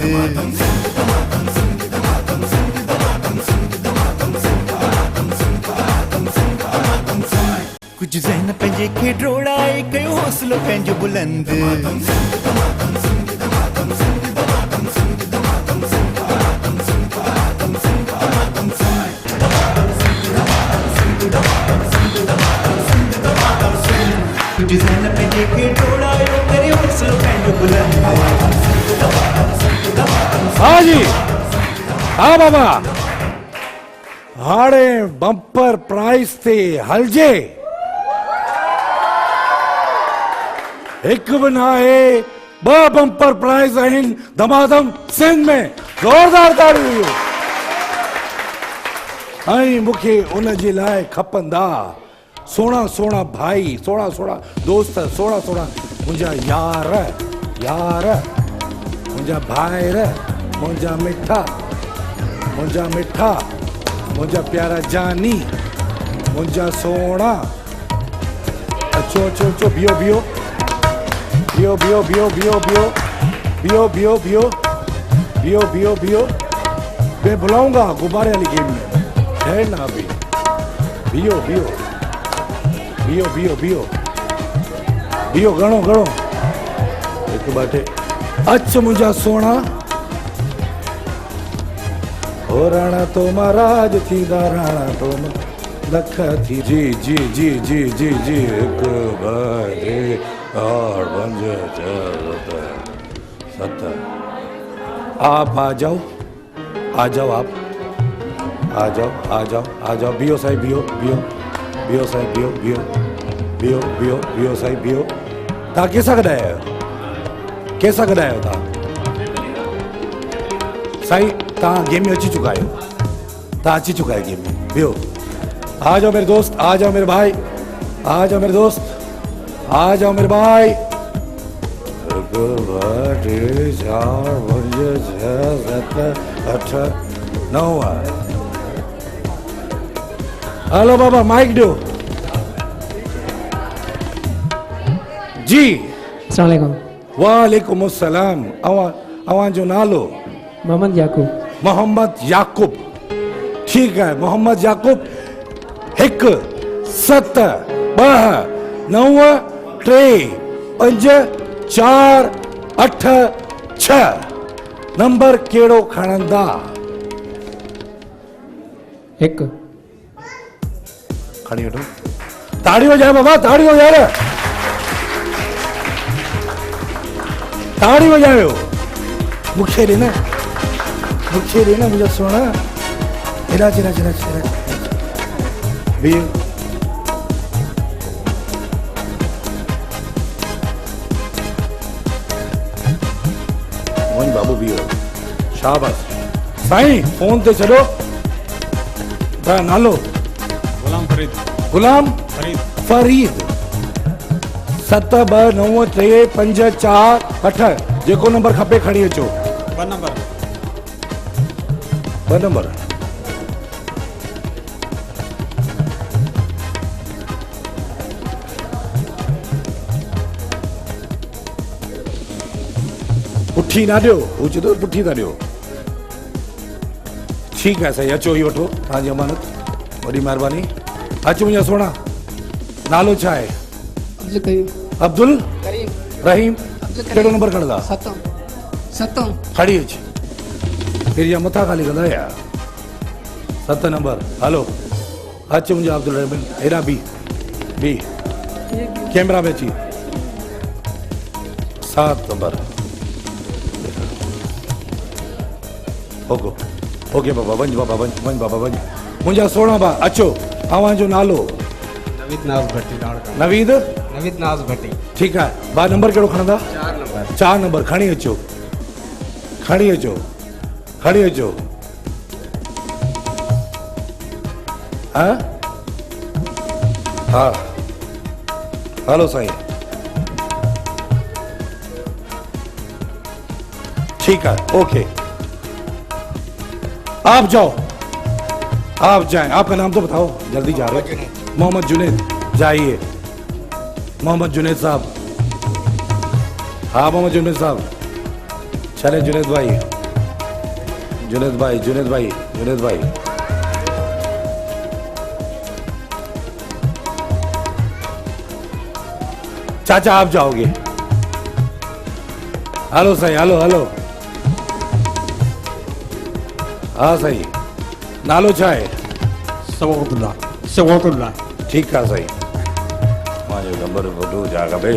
कुछ ज़हन पंहिंजे खे ड्रोड़ाए कयो हौसलो पंहिंजो बुलंद कुछ ज़हन पंहिंजे खे ड्रोड़ाए कयो हौसलो पंहिंजो बुलंद हाँ जी, हाँ बाबा, हाड़े बम्पर प्राइस ते हलजे एक बि न आहे, ॿ बम्पर प्राइज आहिनि दमादम सिंध में, ज़ोरदार ताड़ियूं हुयूं। ऐं मूंखे उन जे लाइ खपंदा सोणा सोणा भाई, सोणा सोणा दोस्त, सोणा सोणा मुंहिंजा यार यार, मुंहिंजा भाइर, मुंहिंजा मिठा, मुंहिंजा मिठा, मुंहिंजा प्यारा जानी, मुंहिंजा सोणा। अचो अचो अचो, बीहो बीहो बीहो बीहो बीहो बीहो बीहो बीहो बीहो बीहो बीहो बीहो, मैं बुलाऊंगा गुब्बारे वाली गेम में, है ना अभी, बीहो बीहो बीहो बीहो बीहो बीहो, गणो गणो, एक बाटे अच मुंहिंजा सोणा, हो राणा तो महाराज थींदा, राणा तो लख थी, जी जी जी जी जी जी, एक बाटे 8 5 6 7 आप आ जाओ, आ जाओ, आप आ जाओ, आ जाओ, आ जाओ, बीहो साईं, बीहो बीहो बीहो साईं, बीहो बीहो बीहो बीहो बीहो साईं, बीहो। तव्हां कंहिंसां गॾु आया आहियो, कंहिंसां गॾु आहियो तव्हां? साईं तव्हां गेम में अची चुका आहियो, तव्हां अची चुका आहियो गेम में, बीहो। आ जाओ मेरे दोस्त, आ जाओ मेरे भाई, आ जाओ मेरे दोस्त, आ जाओ मेरे भाई। 1 2 3 4 5 6 7 8 9। हेलो बाबा, माइक दो जी। अस्सलाम वालेकुम। वालेकुम अस्सलाम। अवां जो नालो? मोहम्मद याकूब। मोहम्मद याकूब, ठीक है मोहम्मद याकूब। 1 7 2 9 3 5 4 8 6 नंबर केड़ो खणंदा? 1। खड़ी वठो, ताड़ी वजाए बाबा, ताड़ी वजाए, ताड़ी वजायो, मूंखे ॾे न, मूंखे ॾे न मुंहिंजो सोना, हेॾा चेरा चेरा चेरा बीह। वञ बाबू बीहो, शाबाश। साईं फोन ते छॾो, तव्हां नालो? गुलाम फरीद। गुलाम फरीद। फरीद। 7 2 9 3 5 4 8 जेको नंबर खपे खणी अचो। 2 नंबर। 2 नंबर। पुठी ना ॾियो, हू चए थो पुठी था ॾियो। ठीकु आहे साईं, अचो ही वठो तव्हांजी अमानत, वॾी महिरबानी। अच मुंहिंजा सोना, नालो छा आहे? अब्दुल करीम। अब्दुल रहीम। कहिड़ो नंबर खणंदा? 7। खड़ी अच, फिर या मथा खाली कंदा या 7 नंबर। हलो अच मुंहिंजा अब्दुल रहीम, हेॾा बी कैमरा में अची 7 नंबर। ओके बाबा, वञ बाबा, वञ बाबा, वञ मुंहिंजा सोणा बा। अचो, अवांजो नालो? नवीद नाज भट्टी। नवीद नाज भट्टी। ठीकु आहे बा, नंबर कहिड़ो खणंदा? 4 नंबर। 4 नंबर खणी अचो, खणी अचो, खणी अचो। हाँ हेलो साईं, ठीक है, ओके। आप जाओ, आप जाएं। आपका नाम तो बताओ, जल्दी जा रहे हैं। मोहम्मद जुनैद, जाइए। मोहम्मद जुनैद साहब, हाँ मोहम्मद जुनैद साहब, चले जुनैद भाई, जुनैद भाई, जुनैद भाई, जुनैद भाई। चाचा आप जाओगे। हलो साईं, हलो हलो। हाँ साईं, नालो छा है? सवातुल्ला। ठीक है साईं, मुंहिंजो नंबर वॾो जाॻ बे।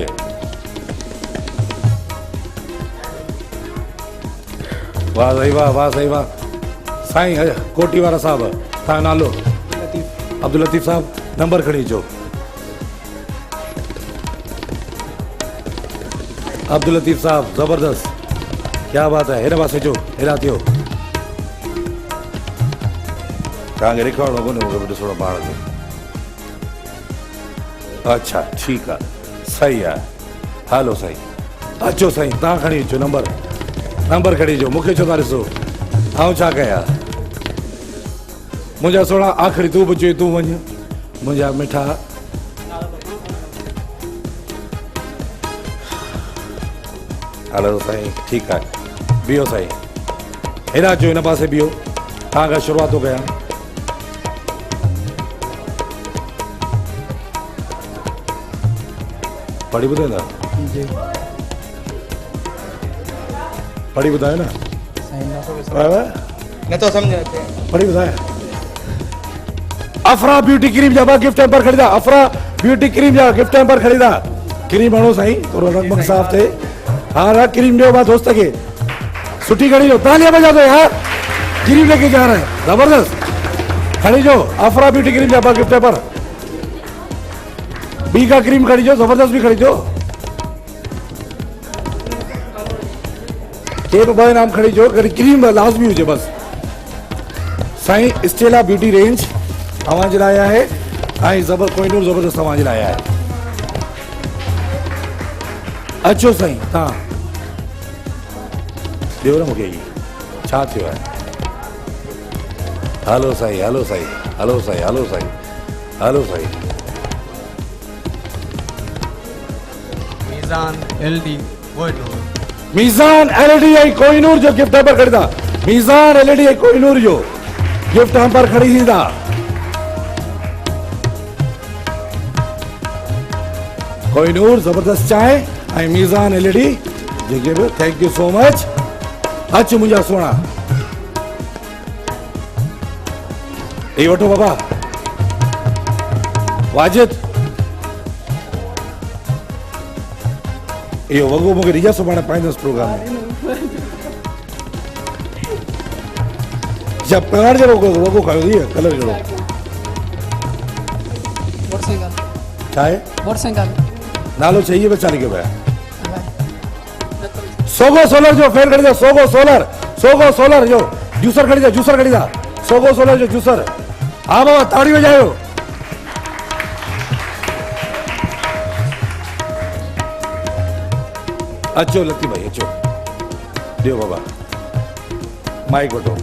वाह साईं वाह, वाह साईं वाह। साईं कोटी वारा साहब, तव्हां नालो? अब्दुल लतीफ़ साहब, नंबर खणी अचो। अब्दुल लतीफ़ साहब जबरदस्त, क्या बात है। हिन पासे जो हेॾा थियो, तव्हांखे रिकॉर्ड कोन्हे, मूंखे ॾिसणो पाण खे। अच्छा ठीकु आहे, सही आहे। हलो साईं, अचो साईं, तव्हां खणी अचो नंबर, नंबर खणी अचो। मूंखे छो था ॾिसो, आउं छा कयां? मुंहिंजा सोणा आख़िरी तूं बि चए तूं वञ, मुंहिंजा मिठा। हलो साईं, ठीकु आहे, बीहो साईं, हेॾा अचो, हिन पासे बीहो, तव्हां खां शुरूआत थो कयां। पढ़ी ॿुधाईंदा? पढ़ी ॿुधायो न। न तो समझ पढ़ी ॿुधाए। अफरा ब्यूटी क्रीम जा गिफ्ट हैम्पर ख़रीदा। अफरा ब्यूटी क्रीम जा गिफ्ट हैम्पर ख़रीदा। क्रीम हणो साईं, थोरो रंग साफ़ थिए। हाँ रा क्रीम ॾियो बस दोस्त खे, सुठी खणी ॾियो। तालियां बजा दो यार, क्रीम लेके जा रहा है, जबरदस्त। खणी जो अफरा ब्यूटी क्रीम जा गिफ्ट हैम्पर। बी का क्रीम खड़ी जो, जबरदस्त भी खड़ी जो। के ब नाम खड़ी जो, क्रीम लाजमी हुजे बस। साईं स्टेला ब्यूटी रेंज अवां जे लाइ आहे, ऐं कोहिनूर जबरदस्त अवां जे लाइ आहे। अचो साईं, तव्हां ॾियो न मूंखे, छा थियो आहे? हलो साईं, हलो साईं, हलो साईं, हलो साईं, हलो साईं। मीज़ान एलडी कोहिनूर। मीज़ान एलईडी ऐं कोहिनूर जो गिफ्ट हैम्पर खरीदा। मीज़ान एलईडी ऐं कोहिनूर जो गिफ्ट हैम्पर खरीदा। कोहिनूर जबरदस्त चांहि ऐं मीज़ान एलईडी जेके बि, थैंक यू सो मच। अच मुंहिंजा सोना, इहो वठो बाबा। वाजिद, इहो वॻो मूंखे रिया सुभाणे पाईंदुसि प्रोग्राम में। जब पाण जहिड़ो वॻो खायो इहो कलर जहिड़ो छा आहे? नालो चाहिए बच्चा लिखे पिया। सोगो सोलर जो फेर खरीदा। सोगो सोलर, सोगो सोलर जो जूसर खरीदा। जूसर खरीदा, सोगो सोलर जो जूसर। हाँ बाबा, ताड़ी बजायो। अचो लती भाई, अचो, दियो बाबा माइक वठो।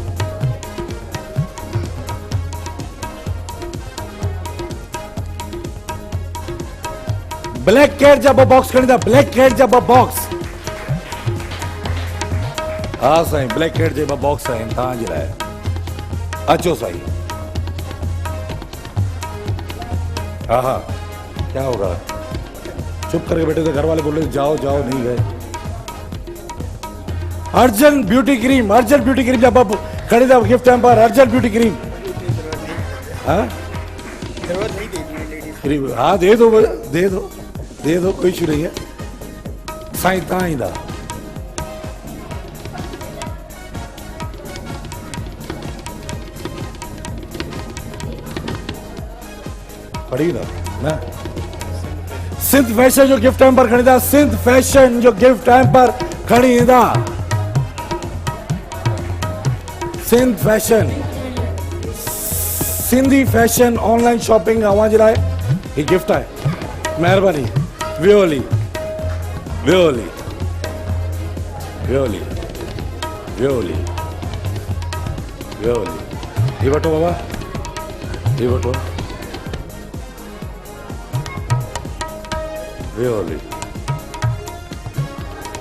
ब्लैक कैट जा बॉक्स खरीदा। ब्लैक कैट जा बॉक्स। हाँ साईं, ब्लैक कैट जे बॉक्स आहिनि तव्हां जे लाइ। अचो साईं। हाँ हाँ, क्या होगा? चुप करके बैठे थे, घर वाले बोले जाओ जाओ, नहीं गए। अर्जन ब्यूटी क्रीम, अर्जन ब्यूटी क्रीम जब खरीदा गिफ्ट हैम्पर। अर्जन ब्यूटी क्रीम। हाँ हाँ, दे दो दे दो दे दो, कोई इशू नहीं है। साईं तव्हां ईंदा। पढ़ी ना। सिंध फैशन जो गिफ्ट हैम्पर खरीदा। सिंध फैशन जो गिफ्ट हैम्पर खणी ईंदा। Sindh fashion, Sindhi fashion online shopping अवां जे लाइ ही गिफ्ट आहे। महिरबानी। वियोली वियोली वियोली वियोली वियोली, ये वठो बाबा, ये वठो। वियोली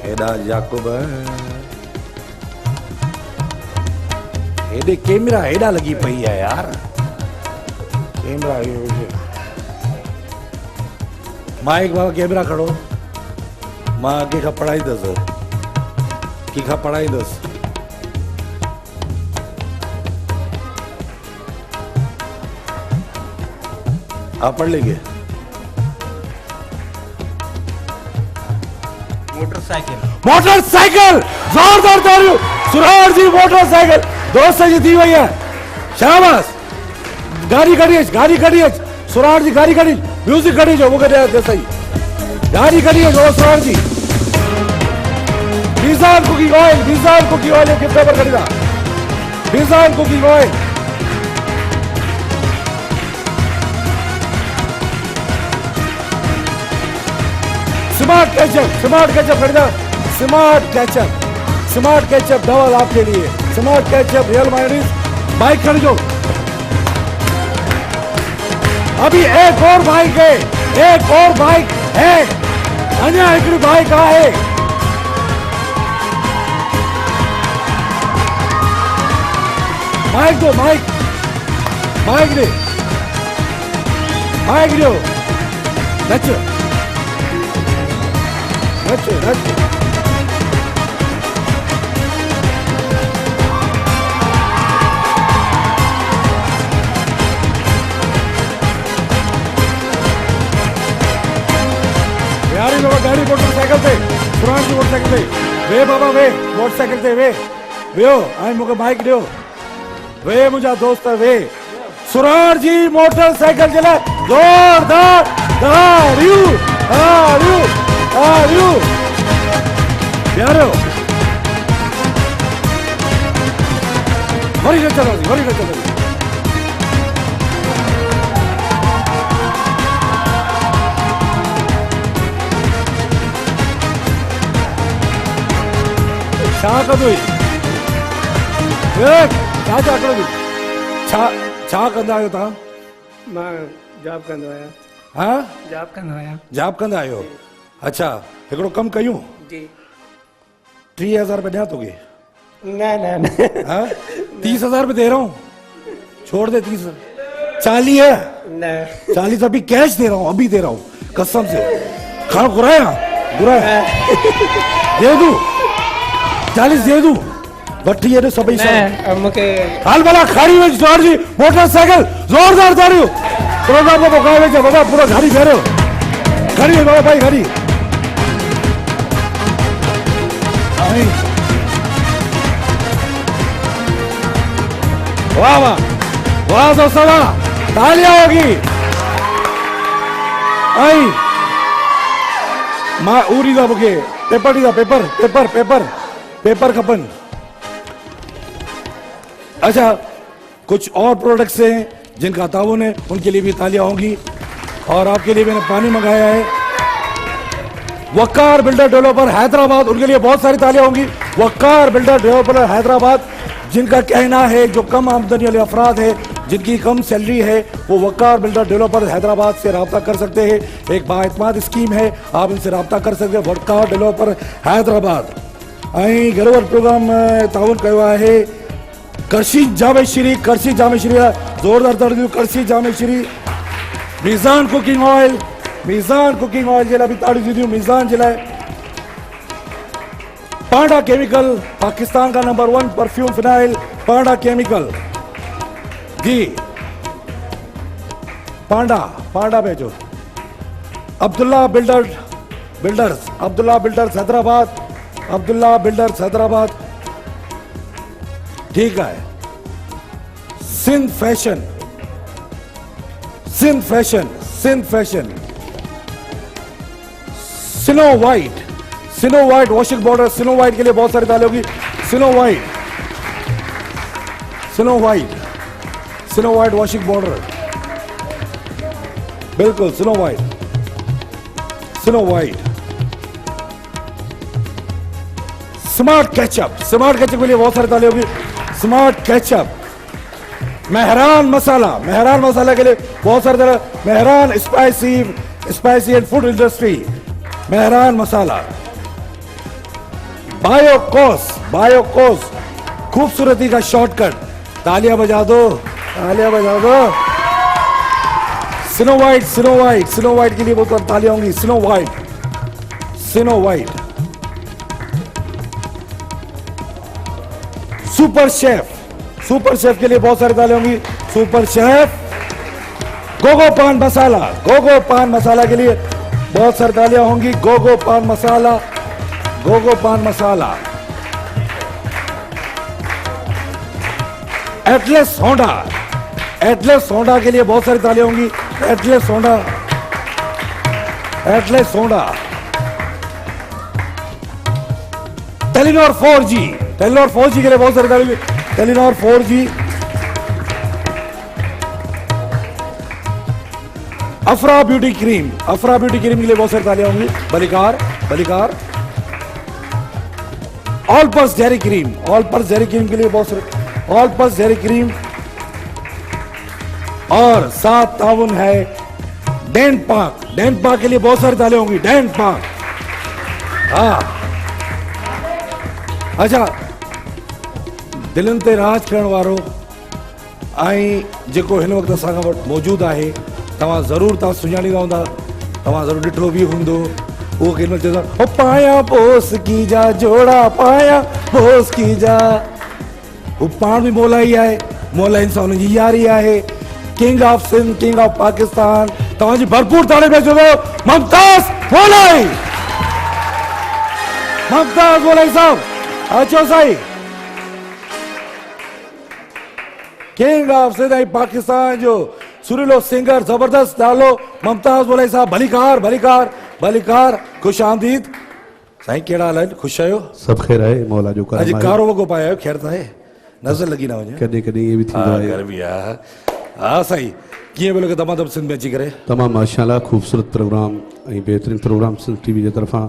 हेॾा याकूब, हेॾे कैमरा हेॾा लगी पई है यार। कैमरा माइक बाबा, कैमरा खड़ो। मां के का पढ़ाई दस की का पढ़ाई दस आप पढ़ लेंगे। मोटरसाइकिल जोरदार तालियों सुरार जी मोटरसाइकिल दोस्त जी दी हुई है शाबाश। गाड़ी खड़ी है सुरार जी गाड़ी खड़ी म्यूजिक खड़ी जो वो करे जैसा ही गाड़ी खड़ी है जो सुरार जी बीजान कुकिंग ऑयल कितने पर खरीदा बीजान कुकिंग ऑयल स्मार्ट केचप खरीदा स्मार्ट केचप डबल आपके लिए smart ketchup real mayonnaise bike खरीदो। अभी एक और बाइक है अन्य एक बाइक है माइक दो माइक दो नचो यार ये लोग गाड़ी मोटरसाइकिल पे पुरानी मोटरसाइकिल पे वे बाबा वे मोटरसाइकिल पे वे आई मुझे बाइक दो वे मुझा दोस्त है वे सुरार जी मोटरसाइकिल चला जोरदार आर यू प्यारो वरी न चलो छा कंदो छा कंदा आहियो तव्हां? मां जॉब कंदो आहियां। हाँ जॉब कंदो आहियो अच्छा हिकिड़ो कमु कयूं जी 30,000 रुपये ॾियां तोखे न हाँ 30,000 रुपये दे रहा हूँ छोड़ दे 30 40 है न 40 अभी कैश दे रहा हूँ अभी दे रहा हूँ कसम से खाना घुराया दे दूं 40 दे दूं वठी है सभी न मूंखे हाल भला खाड़ी में जोर जी मोटरसाइकिल जोरदार तारियो प्रोग्राम को मौका में बाबा पूरा गाड़ी फेरो गाड़ी है बाबा भाई गाड़ी वाह वाह वाह दोस्तों वाह तालियां होगी आई मां उरी दा मुके पेपर दी दा पेपर खपन अच्छा कुछ और प्रोडक्ट्स हैं जिनका ताउन है उनके लिए भी तालियां होंगी और आपके लिए मैंने पानी मंगाया है वकार बिल्डर डेवलपर हैदराबाद उनके लिए बहुत सारी तालियां होंगी वकार बिल्डर डेवलपर हैदराबाद जिनका कहना है जो कम आमदनी वाले अफराद है जिनकी कम सैलरी है वो वकार बिल्डर डेवलपर हैदराबाद से रब्ता कर सकते हैं एक बाएतमाद स्कीम है आप इनसे रब्ता कर सकते हैं वकार डेवलपर हैदराबाद ऐं गरोवर प्रोग्राम ताउन कयो आहे करशी जामेश्री जोरदार तालियों करशी जामेश्री मीज़ान कुकिंग ऑयल जे लाइ बि ताड़ियूं थींदियूं मीज़ान जे लाइ पांडा केमिकल पाकिस्तान का नंबर 1 परफ्यूम फिनाइल पांडा केमिकल जी पांडा भेजो अब्दुल्ला बिल्डर्स हैदराबाद ठीक है सिंध फैशन सिनो वाइट वॉशिंग पाउडर सिनो वाइट के लिए बहुत सारी ताली होगी सिनो वाइट वॉशिंग पाउडर बिल्कुल सिनो वाइट स्मार्ट केचप के लिए बहुत सारी ताली होगी स्मार्ट केचप मेहरान मसाला के लिए बहुत सारी तरह Mehran spicy and food industry Mehran masala बायोकोस खूबसूरती का शॉर्टकट तालियां बजा दो सिनो वाइट के लिए बहुत तालियां होंगी snow white. Super chef, super chef के लिए बहुत सारी तालियां होंगी। Super chef. गोगो पान मसाला, गोगो पान मसाला के लिए बहुत सारी तालियां होंगी। गोगो पान मसाला, गोगो paan masala. Atlas Honda, Atlas Honda के लिए बहुत सारी तालियां होंगी। Atlas Honda, Atlas Honda. Telenor 4G, Telenor 4G के लिए बहुत सारी तालियां। Telenor 4G। अफरा ब्यूटी क्रीम, अफरा ब्यूटी क्रीम के लिए बहुत सारी तालियां होंगी। बलिकार, बलिकार। Olpers dairy cream, Olpers dairy cream के लिए बहुत सारे, ऑल पर्स जेरी क्रीम। और साथ ताउन है डैन पार्क, डैन पार्क के लिए बहुत सारी तालियां होंगी। Dan park. हाँ, अच्छा, दिलनि ते राज करण वारो ऐं जेको हिन वक़्तु असां खां वटि मौजूदु आहे, तव्हां ज़रूरु तव्हां सुञाणींदा हूंदा, तव्हां ज़रूरु ॾिठो बि हूंदो। उहो केॾी महिल चवंदो ओ पाया बोस की जा जोड़ा, पाया बोस की जा। हू पाण बि मौलाई आहे, मौलाइनि सां हुनजी यारी आहे। King of Sindh, king of Pakistan. तव्हांजी भरपूर तारीफ़ में चवंदो मुमताज मौलाई, मुमताज मौलाई साहब अचो साईं। किंग ऑफ सिंध ऐं पाकिस्तान जो सुरीलो सिंगर, जबरदस्त नालो मुमताज मौलाई साहब। भलीकार, भलीकार, भलीकार। खुश आमदीद साईं। कहिड़ा हाल आहिनि? ख़ुशि आहियो? सभु ख़ैर आहे, मौला जो करम अॼु आहे। कारो वॻो पाया आहियो, ख़ैर त आहे, नज़र लॻी न वञे। कॾहिं कॾहिं इहे बि थींदो आहे। गर्मी आहे। हा साईं, कीअं पियो लॻे दमादम सिंध में अची करे? तमामु माशाल्लाह ख़ूबसूरत प्रोग्राम ऐं बहितरीन प्रोग्राम सिंध टीवी जे तरफ़ां,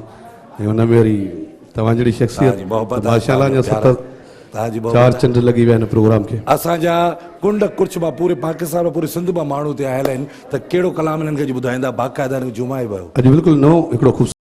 ऐं हुन में वरी तव्हां जहिड़ी शख़्सियत माशाल्लाह अञा 4 चंड लॻी विया आहिनि प्रोग्राम खे। असांजा कुंड कुर्च मां पूरे पाकिस्तान में, पूरे सिंध मां माण्हू हिते आयल आहिनि, त कहिड़ो कलाम हिननि खे अॼु ॿुधाईंदा? बाक़ाइदा जुमा वियो अॼु बिल्कुलु नओं हिकिड़ो ख़ूबसूरत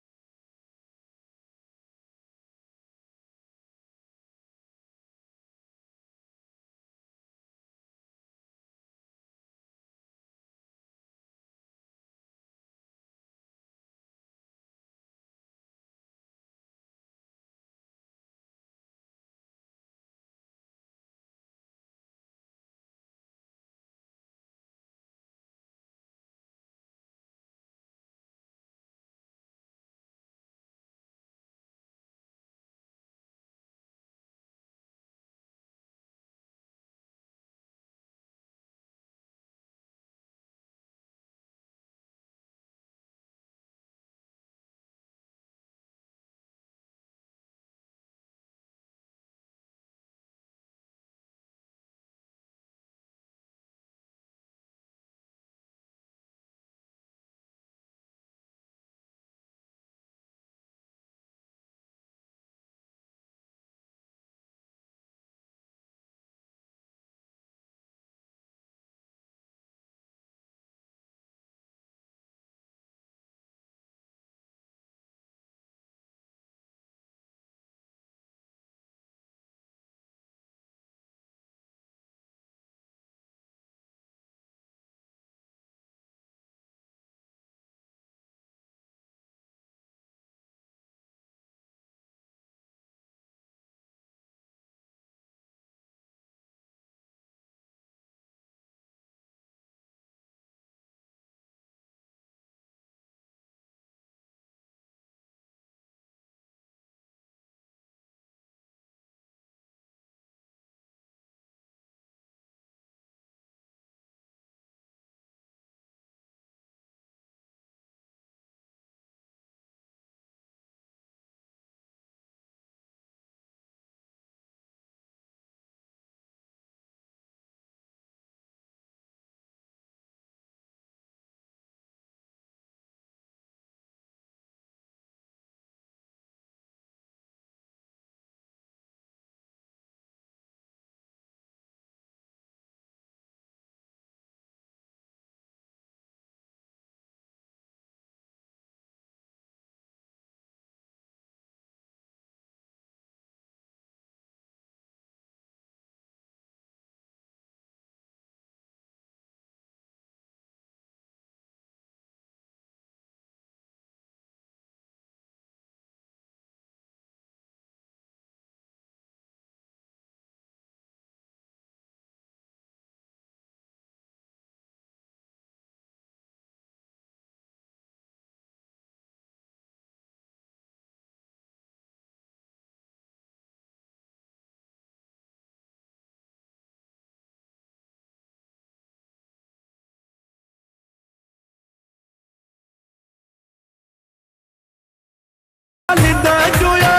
जोया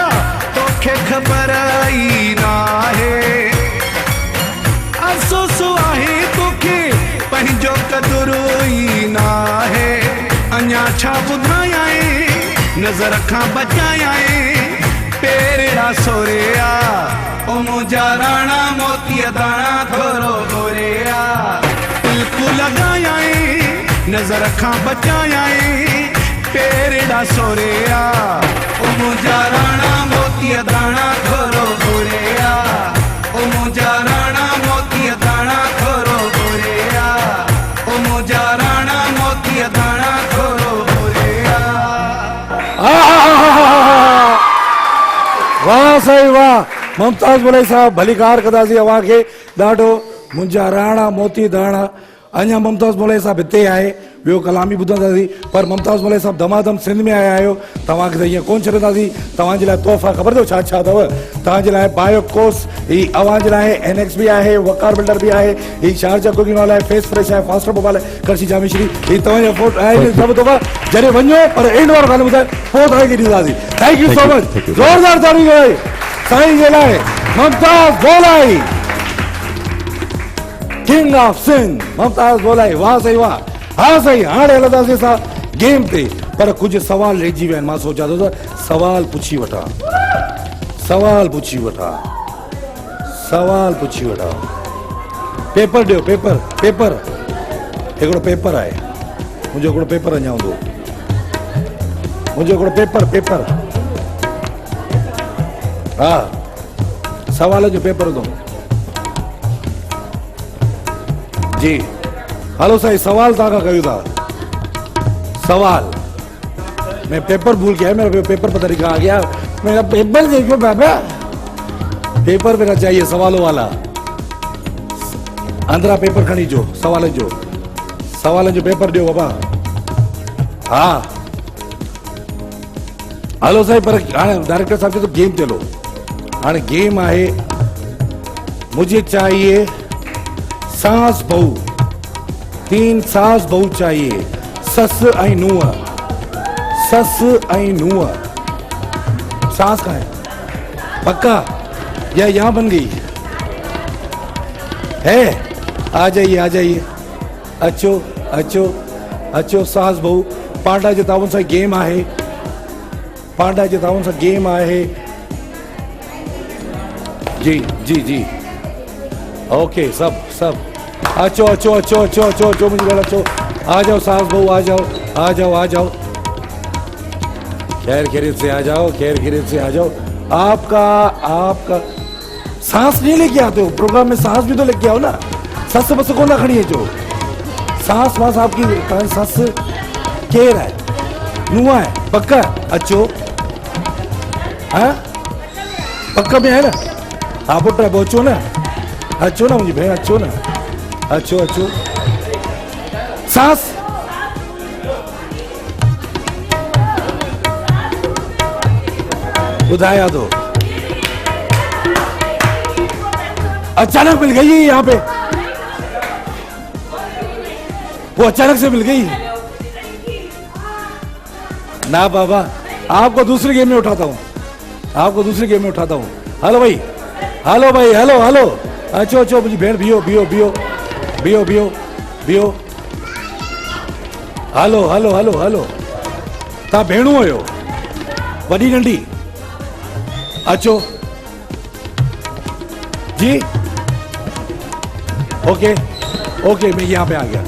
तोखे ख़बर ई ना है अफ़सोस आहे तोखे पंहिंजो क़दुरु ई ना है अञा छा ॿुधायां नज़र खां बचायां पेरड़ा सोरिया ओ मुंहिंजा राणा मोतीअ दाणा थोरो गोरिया तिलकु लॻायां नज़र खां बचायां पेरड़ा सोरिया ओ मुंहिंजा राणा मोतीअ दाणा थोरो गोरिया ओ मुंहिंजा राणा मोतीअ दाणा थोरो गोरिया ओ मुंहिंजा राणा मोतीअ दाणा थोरो गोरिया। वाह साईं वाह मुमताज़ बुलाई साहब भली कार कंदासीं अव्हां खे ॾाढो मुंहिंजा राणा मोती दाणा अञा मुमताज़ बुलाई साहब हिते आहे ॿियो कलामी ॿुधंदासीं पर मुमताज़ बुलाई साहब दमादम सिंध में आया आहियो तव्हांखे त ईअं कोन छॾंदासीं तव्हांजे लाइ तोहफ़ा ख़बर अथव छा छा अथव तव्हांजे लाइ बायो कोर्स ही अव्हांजे लाइ NX बि आहे वकार बिल्डर बि आहे ही शारजा कुकिंग ऑयल आहे फेस फ्रेश आहे फास्टर मोबाइल आहे करशी जामी श्री ही तव्हांजा फोटो आहे सभु तोहफ़ा जॾहिं वञो पर एंड वारो ॻाल्हि ॿुधाए पोइ तव्हांखे ॾींदासीं थैंक यू सो मच ज़ोरदार ताड़ी कयो साईं जे लाइ मुमताज़ बोलाई किंग ऑफ सिंध मुमताज़ बोलाई वाह साईं वाह हाँ साईं हाणे हलंदासीं असां गेम ते पर कुझु सवाल रहिजी विया आहिनि मां सोचां थो त सवाल पुछी वठां पेपर ॾियो पेपर हिकिड़ो पेपर आहे मुंहिंजो हिकिड़ो पेपर अञा हूंदो मुंहिंजो हिकिड़ो पेपर हा सवाल जो पेपर हूंदो जी हेलो साईं सवाल तव्हां खां कयूं था सवाल मैं पेपर भूल गया मेरा पेपर पता नहीं कहाँ गया मेरा पेपर देखो बाबा पेपर मेरा चाहिए सवालों वाला अंदरा पेपर खणी जो सवाल जो पेपर ॾियो बाबा हाँ हेलो साईं पर हाणे डायरेक्टर साहब चए तो गेम चलो हाणे गेम आहे मुझे चाहिए सास बहू 3 सास बहू चाहिए सस ऐं नूंहं सास कहाँ है पक्का या यहाँ बन गई है आ जाइए अचो सास बहू पांडा जे ताउन सां गेम आहे जी ओके सब अचो मुझे बोला अचो आ जाओ सास बहू आ जाओ खैर खैरियत से आ जाओ आपका सांस नहीं लेके आते हो प्रोग्राम में सांस भी तो लेके आओ ना सस बस को ना खड़ी है जो सांस वास आपकी सस केर है नुआ है पक्का अचो हाँ पक्का में है ना आप पुट पहुंचो ना अचो ना मुझे भेण अचो ना अचो सांस बुधाया दो अचानक मिल गई यहाँ पे वो अचानक से मिल गई ना बाबा आपको दूसरी गेम में उठाता हूँ हेलो भाई हेलो अचो मुझी भेण बियो हेलो ता भेणू हुयो वडी नंढी अचो जी ओके मैं यहाँ पे आ गया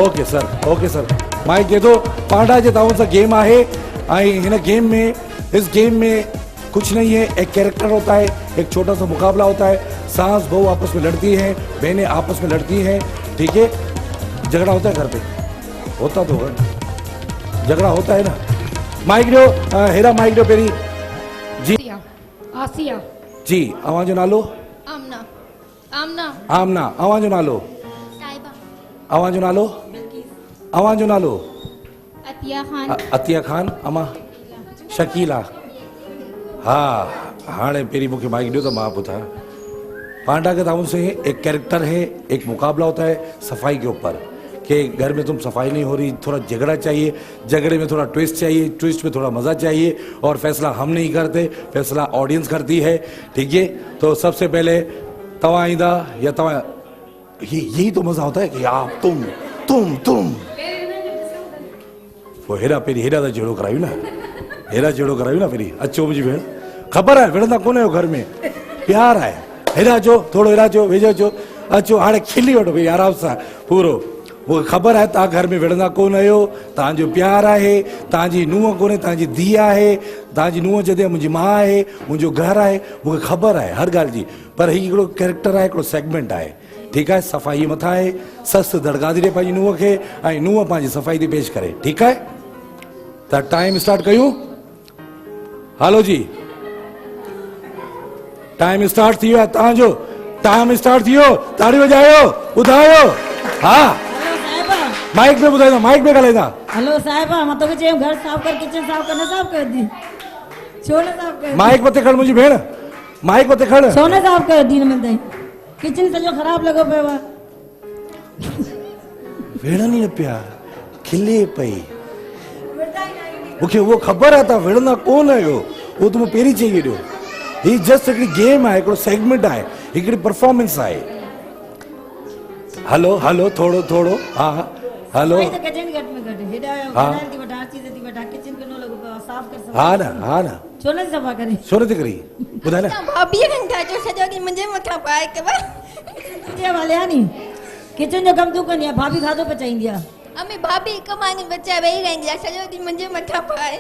ओके सर माइक दे दो पांडा जे ताउन सा गेम आहे इन गेम में इस गेम में कुछ नहीं है एक कैरेक्टर होता है एक छोटा सा मुकाबला होता है सास बहू आपस में लड़ती हैं बहनें आपस में लड़ती हैं ठीक है झगड़ा होता है घर पे होता तो है झगड़ा होता है ना माइक दो हेरा माइक दो पेरी जी आसिया जी अवां जो नालो आमना अवां जो नालो अवां जो नालो अतिया खान अमा शकीला हाँ हाणे पेरी मुख्य माइक दो तो मां ॿुधां पांडा के ताउन से एक कैरेक्टर है एक मुकाबला होता है सफाई के ऊपर कि घर में तुम सफाई नहीं हो रही, थोड़ा झगड़ा चाहिए, झगड़े में थोड़ा ट्विस्ट चाहिए, ट्विस्ट में थोड़ा मज़ा चाहिए, और फैसला हम नहीं करते, फैसला ऑडियंस करती है, ठीक है। तो सबसे पहले तवा ईंदा या तवा, यही तो मज़ा होता है कि आप तुम वो हेरा पहिरीं हेॾा त जहिड़ो करायूं न, हेरा जहिड़ो करायूं न पहिरीं। अचो मुंहिंजी भेण, ख़बर आहे विढ़ंदा कोन आहियो घर में, प्यार आहे, हेरा अचो, थोरो हेरा अचो, वेझो अचो, अचो हाणे खिली वठो भई आराम सां पूरो। मूंखे ख़बर आहे तव्हां घर में विढ़ंदा कोन आहियो, तव्हांजो प्यार आहे, तव्हांजी नुंहुं कोन्हे, तव्हांजी धीउ आहे, तव्हांजी नुंहुं चए मुंहिंजी माउ आहे, मुंहिंजो घरु आहे, मूंखे ख़बर आहे हर ॻाल्हि जी, पर हीउ हिकिड़ो कैरेक्टर आहे, हिकिड़ो सेगमेंट आहे, ठीकु आहे। सफ़ाई मथां आहे, ससु दड़का थी ॾे पंहिंजी नुंहुं खे, ऐं नुंहुं पंहिंजी सफ़ाई थी पेश करे, ठीकु आहे। त टाइम स्टार्ट कयूं, हलो जी, टाइम स्टार्ट थी वियो आहे तव्हांजो, टाइम स्टार्ट थी वियो, ताड़ी वॼायो, ॿुधायो। हा माइक में ॿुधाईंदा, माइक में ॻाल्हाईंदा। हेलो साहिबा, मां तोखे चयो घर साफ़ कर, किचन साफ़ कर, न साफ़ कर दी, छो न साफ़ कर? माइक मथे खड़ मुंहिंजी भेण, माइक मथे खड़, छो न साफ़ कर दी न ताईं? किचन सॼो ख़राब लॻो पियो आहे। विढ़नि ई न पिया, खिले पई, मूंखे उहो ख़बर आहे तव्हां विढ़ंदा कोन आहियो, उहो त मूं पहिरीं चई छॾियो। ही जस्ट हिकिड़ी गेम आहे, हिकिड़ो सेगमेंट आहे, हिकिड़ी परफॉर्मेंस आहे। हलो हलो थोरो थोरो, हा हलो, हा हा न, हा न, छो न सफ़ा करे, छो नथी करी, ॿुधाए न। भाभी घंटा जो सॼो ॾींहुं मुंहिंजे मथां पाए किचन जो कमु तूं कंदी आहे, भाभी खाधो पचाईंदी आहे। अम्मी भाभी हिकु मांगे बच्चा वेही रहंदी आहे, सॼो ॾींहुं मुंहिंजे मथां पाए।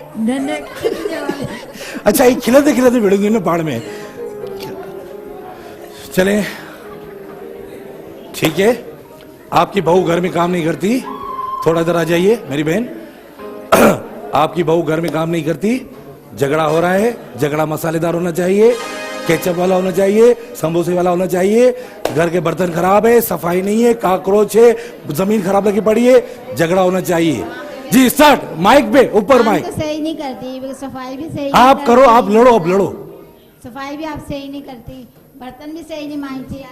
अच्छा ये खिलाते खिलाते विढ़ंदी ना पाड़ में। चले ठीक है, आपकी बहू घर में काम नहीं करती, थोड़ा इधर आ जाइए मेरी बहन। आपकी बहू घर में काम नहीं करती, झगड़ा हो रहा है, झगड़ा मसालेदार होना चाहिए, केचप वाला होना चाहिए, समोसे वाला होना चाहिए, घर के बर्तन खराब है, सफाई नहीं है, काकरोच है, जमीन खराब लगी पड़ी है, झगड़ा होना चाहिए। जी स्टार्ट, माइक पे ऊपर माइक। तो सही नहीं करती, सफाई भी सही आप करो, आप लड़ो, अब लड़ो। सफाई भी आप सही नहीं करती, बर्तन भी सही नहीं मांजती।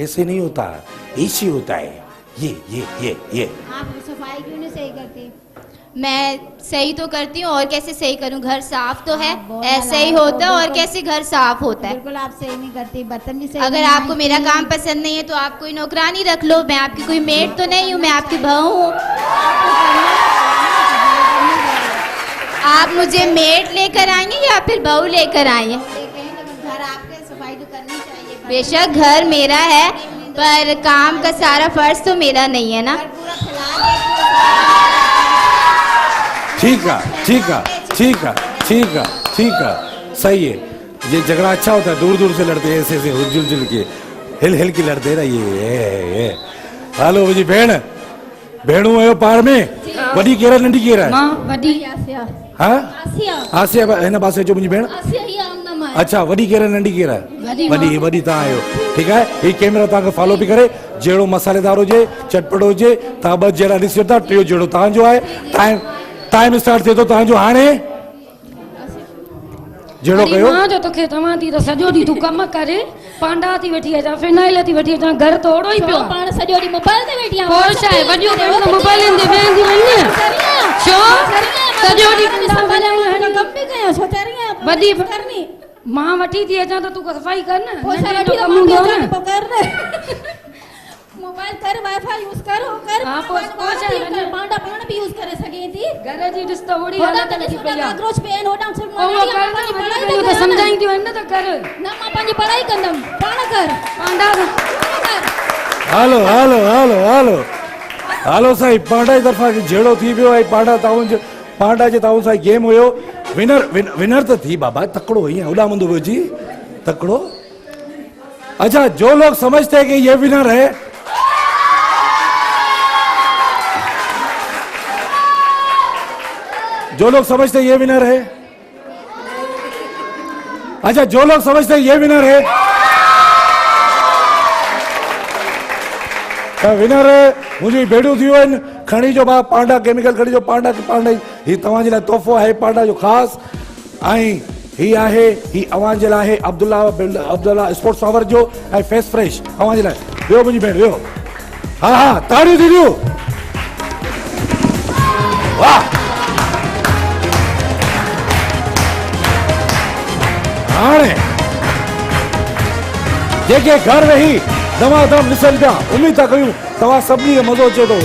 ऐसे नहीं होता, ऐसे होता है, ये आप सफाई क्यों नहीं सही करती? मैं सही तो करती हूँ, और कैसे सही करूँ, घर साफ तो है, ऐसे ही होता है, और कैसे घर साफ होता है। बिल्कुल आप सही नहीं करती, बर्तन भी सही। अगर आपको मेरा काम पसंद नहीं है तो आप कोई नौकरानी रख लो, मैं आपकी कोई मेड तो नहीं हूँ, मैं आपकी बहू हूँ। आप मुझे मेड लेकर आएंगे या फिर बहू लेकर आएंगे? घर आपके सफाई तो करनी चाहिए। बेशक घर मेरा है, पर काम का सारा फर्ज तो मेरा नहीं है ना। ठीक है, ठीक है, ठीक है, ठीक है, ठीक है, सही है। ये झगड़ा अच्छा होता है, दूर दूर से लड़ते हैं, ऐसे ऐसे हुलझुल जुल के, हिल हिल के लड़ते रहिए। हेलो मुझी भेण, भेणू आयो पार में, वडी केरा नंढी केरा? मां वडी। हां आसिया हिन पासे जो मुंहिंजी भेण। अच्छा वडी केरा नंढी केरा? वडी वडी तव्हां आहियो, ठीकु आहे। ही कैमरा तव्हांखे फॉलो बि करे, जहिड़ो मसालेदार हुजे, चटपटो हुजे, तव्हां ॿ जहिड़ा ॾिसी वठा, टियों जहिड़ो तव्हांजो आहे। टाइम स्टार्ट थिए थो तव्हांजो हाणे, जहिड़ो कयो। मां जो तोखे तव्हां थी त सॼो ॾींहुं तूं कमु करे, पांडा थी वठी अचां, फिनाइल थी वठी अचां, घर त ओड़ो ई पियो पाण सॼो ॾींहुं मोबाइल ते वेठी आहियां। पोइ छा आहे, वॾियूं भेणूं मोबाइलनि ते वेहंदी वञे छो? सॼो ॾींहुं कमु बि कयां छो? वॾी करनी मां वठी थी अचां त तूं सफ़ाई कर न, मोबाइल कर, वाईफाई यूज कर, हो कर। हां पांडा पाण भी यूज करे सके थी। घर जी ॾिस त ओड़ी हालत लगी पई आहे, काकरोच पेन होडा सब मां तो समझाई थी वञ त कर न, मां पंहिंजी पढ़ाई कंदम, पाण कर पांडा कर। Hello hello hello hello hello साईं, पांडा जी तरफ़ां जहिड़ो थी वियो आहे, पांडा जे ताऊं साईं गेम हुयो, विनर तो थी बाबा, तकड़ो ही उड़ा मुंदो वो जी तकड़ो। अच्छा जो लोग समझते हैं कि ये विनर है, जो लोग समझते हैं ये विनर है, अच्छा जो लोग समझते हैं ये विनर है, विनर मुझे भेड़ियों थी आहिनि, खणी जो बा पांडा केमिकल खणी जो पांडा ही तव्हां जे लाइ तोहफ़ो आहे पांडा जो ख़ासि। ऐं ही आहे, ही अवां जे लाइ अब्दुल्ला स्पोर्ट्स पावर जो ऐं फेस फ्रेश अवां जे लाइ। वियो मुंहिंजी भेण वियो, हाँ हाँ ताड़ियूं दीदियूं वाह हाणे जेके घर वेही दमादम ॾिसनि पिया उम्मीद था कयूं तव्हां सभिनी खे मज़ो अचे थो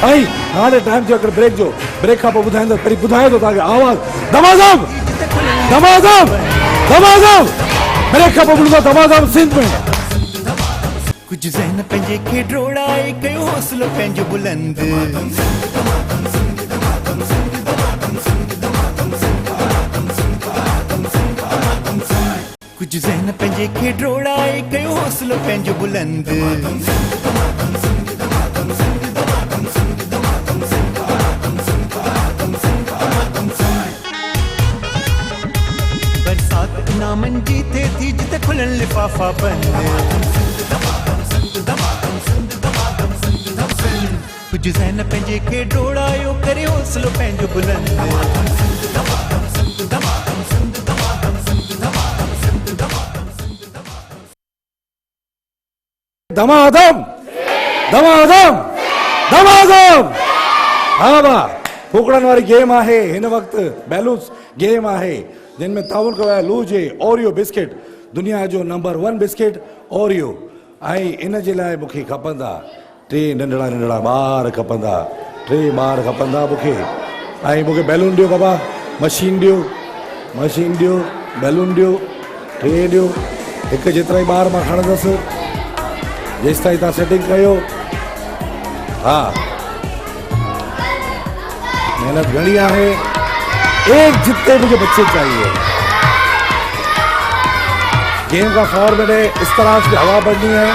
ऐं हाणे टाइम थियो हिकिड़े ब्रेक जो ब्रेक खां पोइ ॿुधाईंदो पहिरीं ॿुधायो थो तव्हांखे आवाज़ दमादम दमादम दमादम ब्रेक खां पोइ ॿुधंदो दमादम सिंध में कुछ ज़हन पंहिंजे खे ड्रोड़ाए कयो हौसलो पंहिंजो बुलंद कुछ ज़हन पंहिंजे खे ड्रोड़ाए कयो हौसलो पंहिंजो बुलंद बरसात इनामनि जी थिए थी जिते खुलनि लिफ़ाफ़ा बंद कुछ ज़हन पंहिंजे खे ड्रोड़ायो करे हौसलो पंहिंजो बुलंद दमादम दमादम दमादम हाँ बा फूकड़नि वारी गेम आहे हिन वक़्तु बैलून्स गेम आहे जिन में ताउन कयो आहे लूजे ओरियो बिस्किट दुनिया जो नंबर 1 बिस्किट ओरियो ऐं इन जे लाइ मूंखे खपंदा 3 नंढड़ा नंढड़ा ॿार खपंदा 3 ॿार खपंदा मूंखे ऐं मूंखे बैलून ॾियो बाबा मशीन ॾियो बैलून ॾियो 3 ॾियो हिकु जेतिरा ई ॿार मां खणंदुसि जेसि ताईं तव्हां सेटिंग कयो हा मेहनत घणी है एक जितने मुझे बच्चे चाहिए गेम का फॉर्मेट है इस तरह से हवा बढ़नी है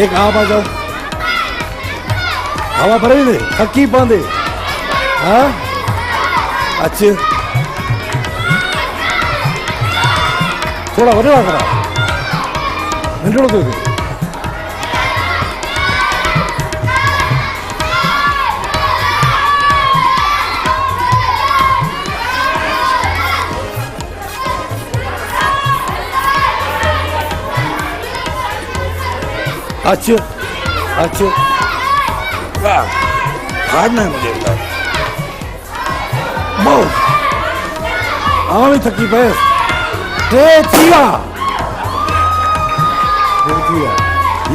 एक आप आ जाओ हवा भरी दे थकी पांदे हाँ अच्छे थोड़ा वजड़ा करा नंढड़ो दे अच्छे अच्छे हारना है मुझे बहुत आमी थकी पैस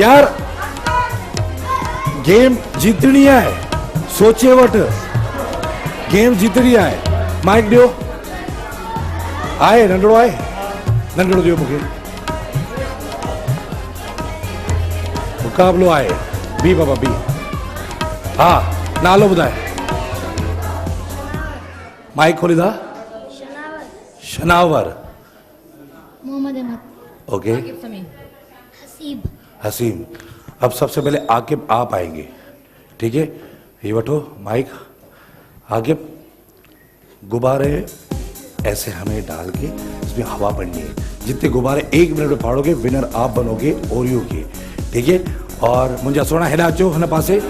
यार गेम जीतनी है सोचे वट गेम जीतनी है माइक दियो आए नंढड़ो दियो मुझे मुकाबलो आए बी बाबा बी हाँ नालो बुधाए माइक खोली था शनावर मोहम्मद अहमद ओके हसीब हसीम अब सबसे पहले आकिब आप आएंगे ठीक है ये बठो माइक आकिब गुब्बारे ऐसे हमें डाल के इसमें हवा भरनी है जितने गुब्बारे 1 मिनट में फाड़ोगे विनर आप बनोगे ओरियो के ठीक है और मुझे सोना हेॾा अचो हिन पासे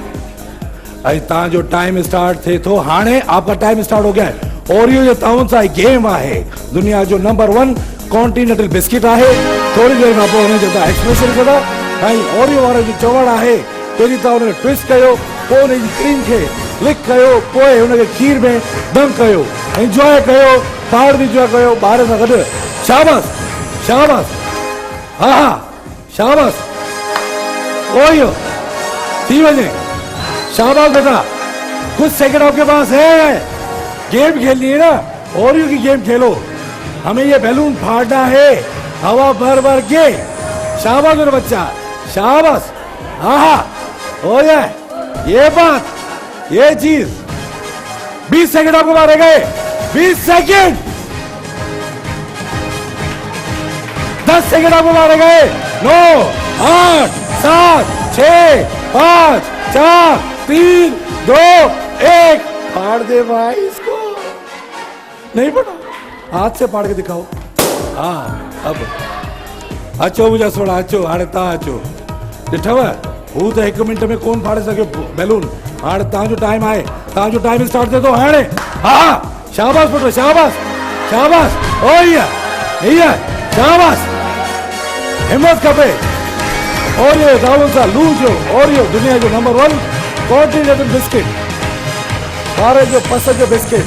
ऐं जो टाइम स्टार्ट थे तो हाणे आपका टाइम स्टार्ट हो गया है ओरियो जो ताउन सा गेम है दुनिया जो नंबर 1 कॉन्टिनेंटल बिस्किट है थोड़ी देर में पोइ हुनजो तव्हां एक्सप्रेशन कंदा ऐं ओरियो वारो जो चवण है पहिरीं तव्हां हुनखे ट्विस्ट कयो पोइ हुनजी क्रीम खे लिक कयो पोइ हुनखे खीर में दम कयो एंजॉय कयो पाड़ बि इंजॉय कयो ॿार सां गॾु शाबाश शाबाश हा हा शाबाश ओरियो थी वञे शाबाश बेटा कुछ सेकंड आपके पास है गेम खेलनी है ना ओरियो की गेम खेलो हमें ये बैलून फाड़ना है हवा भर भर के शाबाश मेरा बच्चा शाबाश हाँ हो जाए ये बात ये चीज 20 सेकंड आपको मारे गए 20 सेकंड 10 सेकंड आपको मारे गए 9 8 7 6 5 4 3 2 1 फाड़ दे भाई इसको नहीं पड़ा हाथ से फाड़ के दिखाओ हाँ अब अचो मुझे सोड़ा अचो हाणे तव्हां अचो ॾिठव हू तो 1 मिनट में कोन फाड़े सके बैलून हाणे तव्हांजो टाइम आहे तव्हांजो टाइम स्टार्ट थिए थो हाणे हा शाबाश पुट शाबाश शाबाश ओ हीअ शाबाश हिम्मत खपे ओरियो दावों सा लूजो ओरियो दुनिया जो नंबर 1 कॉन्टिनेंटल बिस्किट भारत जो पसंद जो बिस्किट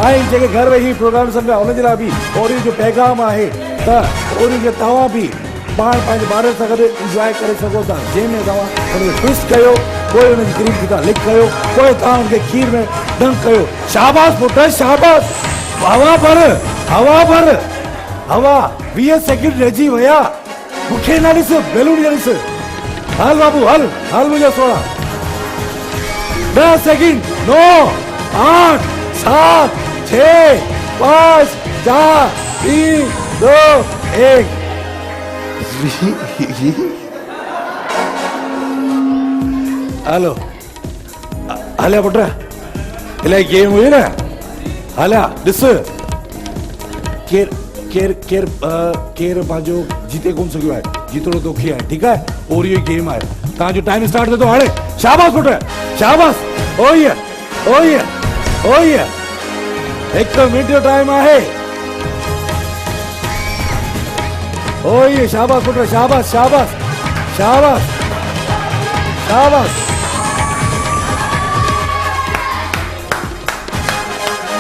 आई जेके घर वेही प्रोग्राम समझा उन जे लाइ बि ओरियो जो पैगाम आहे त ओरियो जो तव्हां बि पाण पंहिंजे ॿारनि सां गॾु इंजॉय करे सघो था जंहिंमें तव्हां हुनखे ट्विस्ट कयो पोइ हुनजी क्रीम खे तव्हां लिक कयो पोइ तव्हां हुनखे खीर में डंक कयो शाबाश पुट शाबाश हवा भर हवा 20 सेकंड रहिजी विया मूंखे न ॾिस बैलून ॾिस हल बाबू हल मुंहिंजा सोना 10 सेकंड 9 8 7 6 5 4 3 2 1 हेलो हलिया पुट इलाही गेम हुई न हलिया ॾिस केर पंहिंजो जीते कोन सघियो आहे जीतणो तोखे आहे ठीकु आहे ओरियो गेम आहे तव्हांजो टाइम स्टार्ट थियो हाणे शाबाश पुट शाबाश ओए 1 मिनट जो टाइम आहे ओए शाबाश पुट शाबाश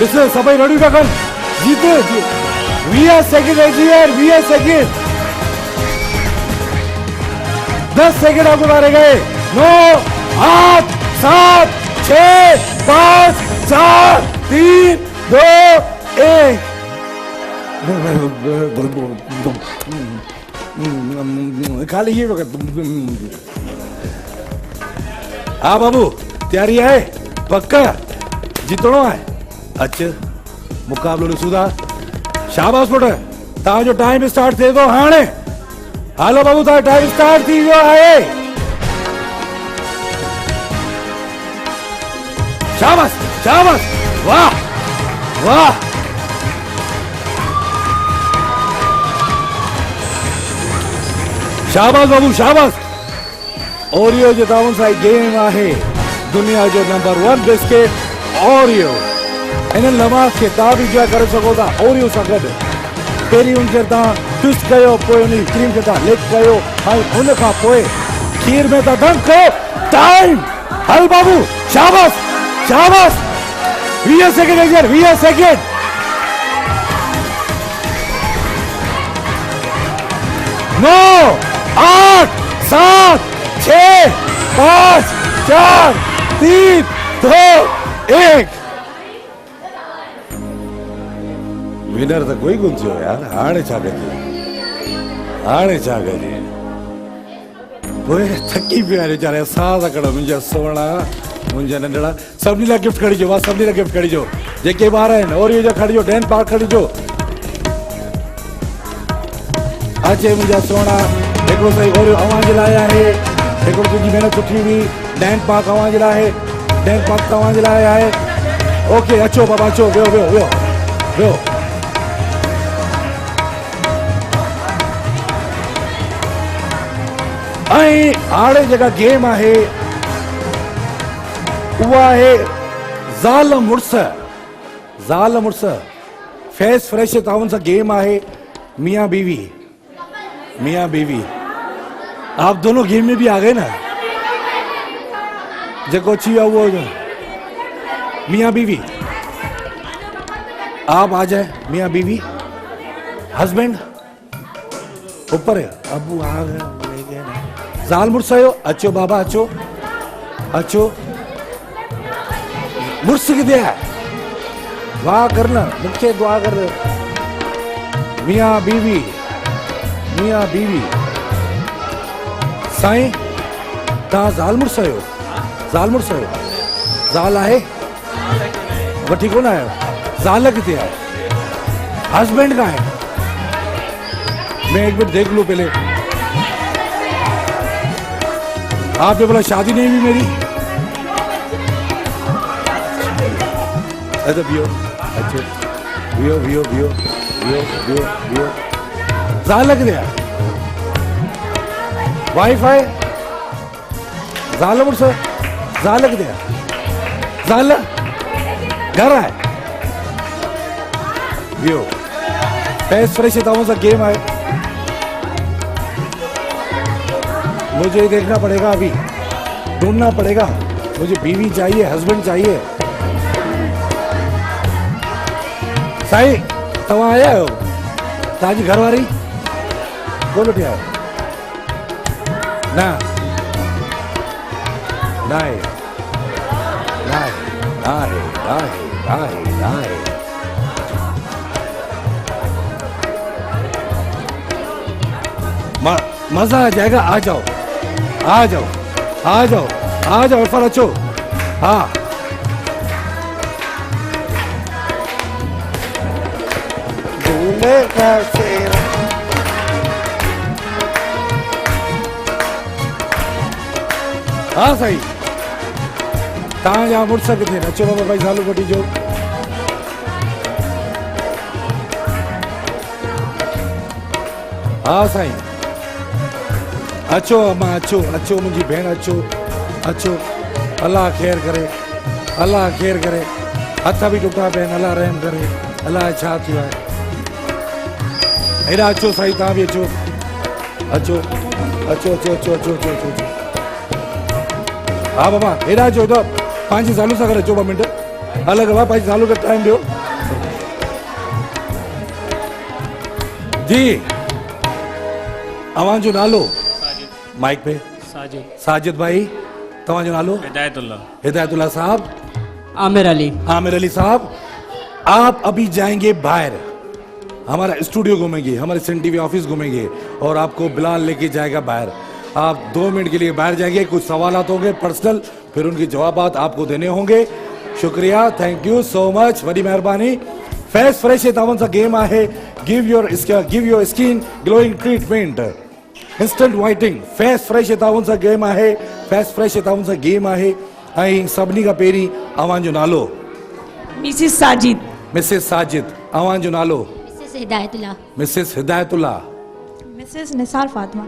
ॾिस सभई रड़ियूं था कनि जीते 20 सेकंड रहिजी विया 20 सेकंड 10 सेकंड आपको मारे गए 9 8 7 6 5 4 3 2 1 खाली ये वक्त हाँ बाबू तैयारी है पक्का जीतणो है अच्छा मुकाबलो ॾिसूं शाबाश पुट तव्हांजो टाइम स्टार्ट थिए थो हाणे हलो बाबू तव्हांजो टाइम स्टार्ट थी वियो आहे शाबाश वाह शाबाश बाबू शाबाश ओरियो जो तव्हां सां गेम आहे दुनिया जो नंबर 1 बिस्किट ओरियो इन लम्हास खे तव्हां बि इंजॉय करे सघो था ओरियो सां गॾु पहिरीं हुनखे तव्हां ट्विस्ट कयो पोइ हुन क्रीम खे तव्हां लिक कयो ऐं हुन खां पोइ खीर में तव्हां डंक कयो टाइम हल बाबू शाबाश 20 सेकंड 20 सेकंड 9 8 7 6 5 4 3 2 1 विनर तो कोई कोन थियो यार हाणे छा कजे पोइ थकी पिया वीचारे साह था कढो मुंहिंजा सोना मुंहिंजा नंढड़ा सभिनी लाइ गिफ्ट खणिजो सभिनी लाइ गिफ्ट खणिजो जेके ॿार आहिनि ओरियो जा खणिजो डैन पार्क खणिजो अचे मुंहिंजा सोना हिकिड़ो सही ओरियो अव्हां जे लाइ आहे हिकिड़ो तुंहिंजी महिनत सुठी हुई डैन पार्क अव्हां जे लाइ आहे डैन पार्क तव्हां जे लाइ आहे ओके अचो बाबा अचो वियो ऐं हाणे जेका गेम आहे उहा आहे ज़ाल मुड़ुस फेस फ्रेश तव्हां सां गेम आहे मियाँ बीवी आप दोनों गेम में भी आ गए ना जो चाहिए वो मियाँ बीवी आप आ जाए मियाँ बीवी हस्बैंड ऊपर है अबू आ गए ज़ाल मुड़ुस आयो अचो बाबा अचो मुड़ुस किथे है दुआ करना मुझे दुआ कर मियाँ बीवी साईं तव्हां ज़ाल मुड़ुस आयो ज़ाल आहे वठी कोन आयो ज़ाल किथे आहे हस्बैंड कहाँ है मैं एक मिनट देख लूं पहले आपने बोला शादी नहीं हुई मेरी अच्छा वियो ज़ाल किथे आहे वाईफाई ज़ाल मुड़ुस ज़ाल किथे आहे ज़ाल घर आहे वियो फेस फ्रेश तव्हां सां गेम आहे मुझे देखना पड़ेगा, अभी ढूंढना पड़ेगा। मुझे बीवी चाहिए, हस्बैंड चाहिए। साईं तव्हां आया आहियो? तव्हांजी घरवारी कोन वठी आयो? न नाहे नाहे नाहे नाहे नाहे नाहे। मजा आ जाएगा, आ जाओ आ जाओ आ जाओ आ जाओ, इरफान अचो। हाँ हाँ साईं, तव्हांजा मुड़ुस किथे? अचो बाबा भाई सालू वठी जो। हाँ साईं, अचो अम्मा, अचो अचो मुंहिंजी भेण, अचो अचो। अल्लाह खैर करे, अल्लाह खैर करे। हथ बि टुटा पिया आहिनि, अल्लाह रहम करे। अल्लाह छा थियो आहे? हेॾा अचो साईं, तव्हां बि अचो अचो अचो अचो अचो अचो अचो अचो। हाँ बाबा हेॾा अचो, तो पंहिंजी ज़ालू सां गॾु अचो, 2 मिंट अलॻि बाबा, पंहिंजी ज़ालू खे टाइम ॾियो। जी अव्हांजो नालो? माइक पे। साजिद भाई, तव्हांजो नालो? हिदायतुल्ला। हिदायतुल्ला साहब। आमिर अली। आमिर अली साहब, आप अभी जाएंगे बाहर, हमारा स्टूडियो घूमेंगे, हमारे सन टीवी ऑफिस घूमेंगे और आपको बिलाल लेके जाएगा बाहर। आप 2 मिनट के लिए बाहर जाएंगे, कुछ सवालात होंगे पर्सनल, फिर उनके जवाबात आपको देने होंगे। शुक्रिया, थैंक यू सो मच, वॾी महिरबानी। फेस फ्रेश तव्हां सां गेम आहे, give your skin glowing treatment, instant whiting. Face fresh तव्हां सां गेम आहे, फेस फ्रेश तव्हां सां गेम आहे। ऐं सभिनी खां पहिरीं अव्हांजो नालो? मिसिस साजिद। मिसिस साजिद, अव्हांजो नालो? Mrs Hidayatullah. Mrs Hidayatullah. Mrs Nisar Fatima.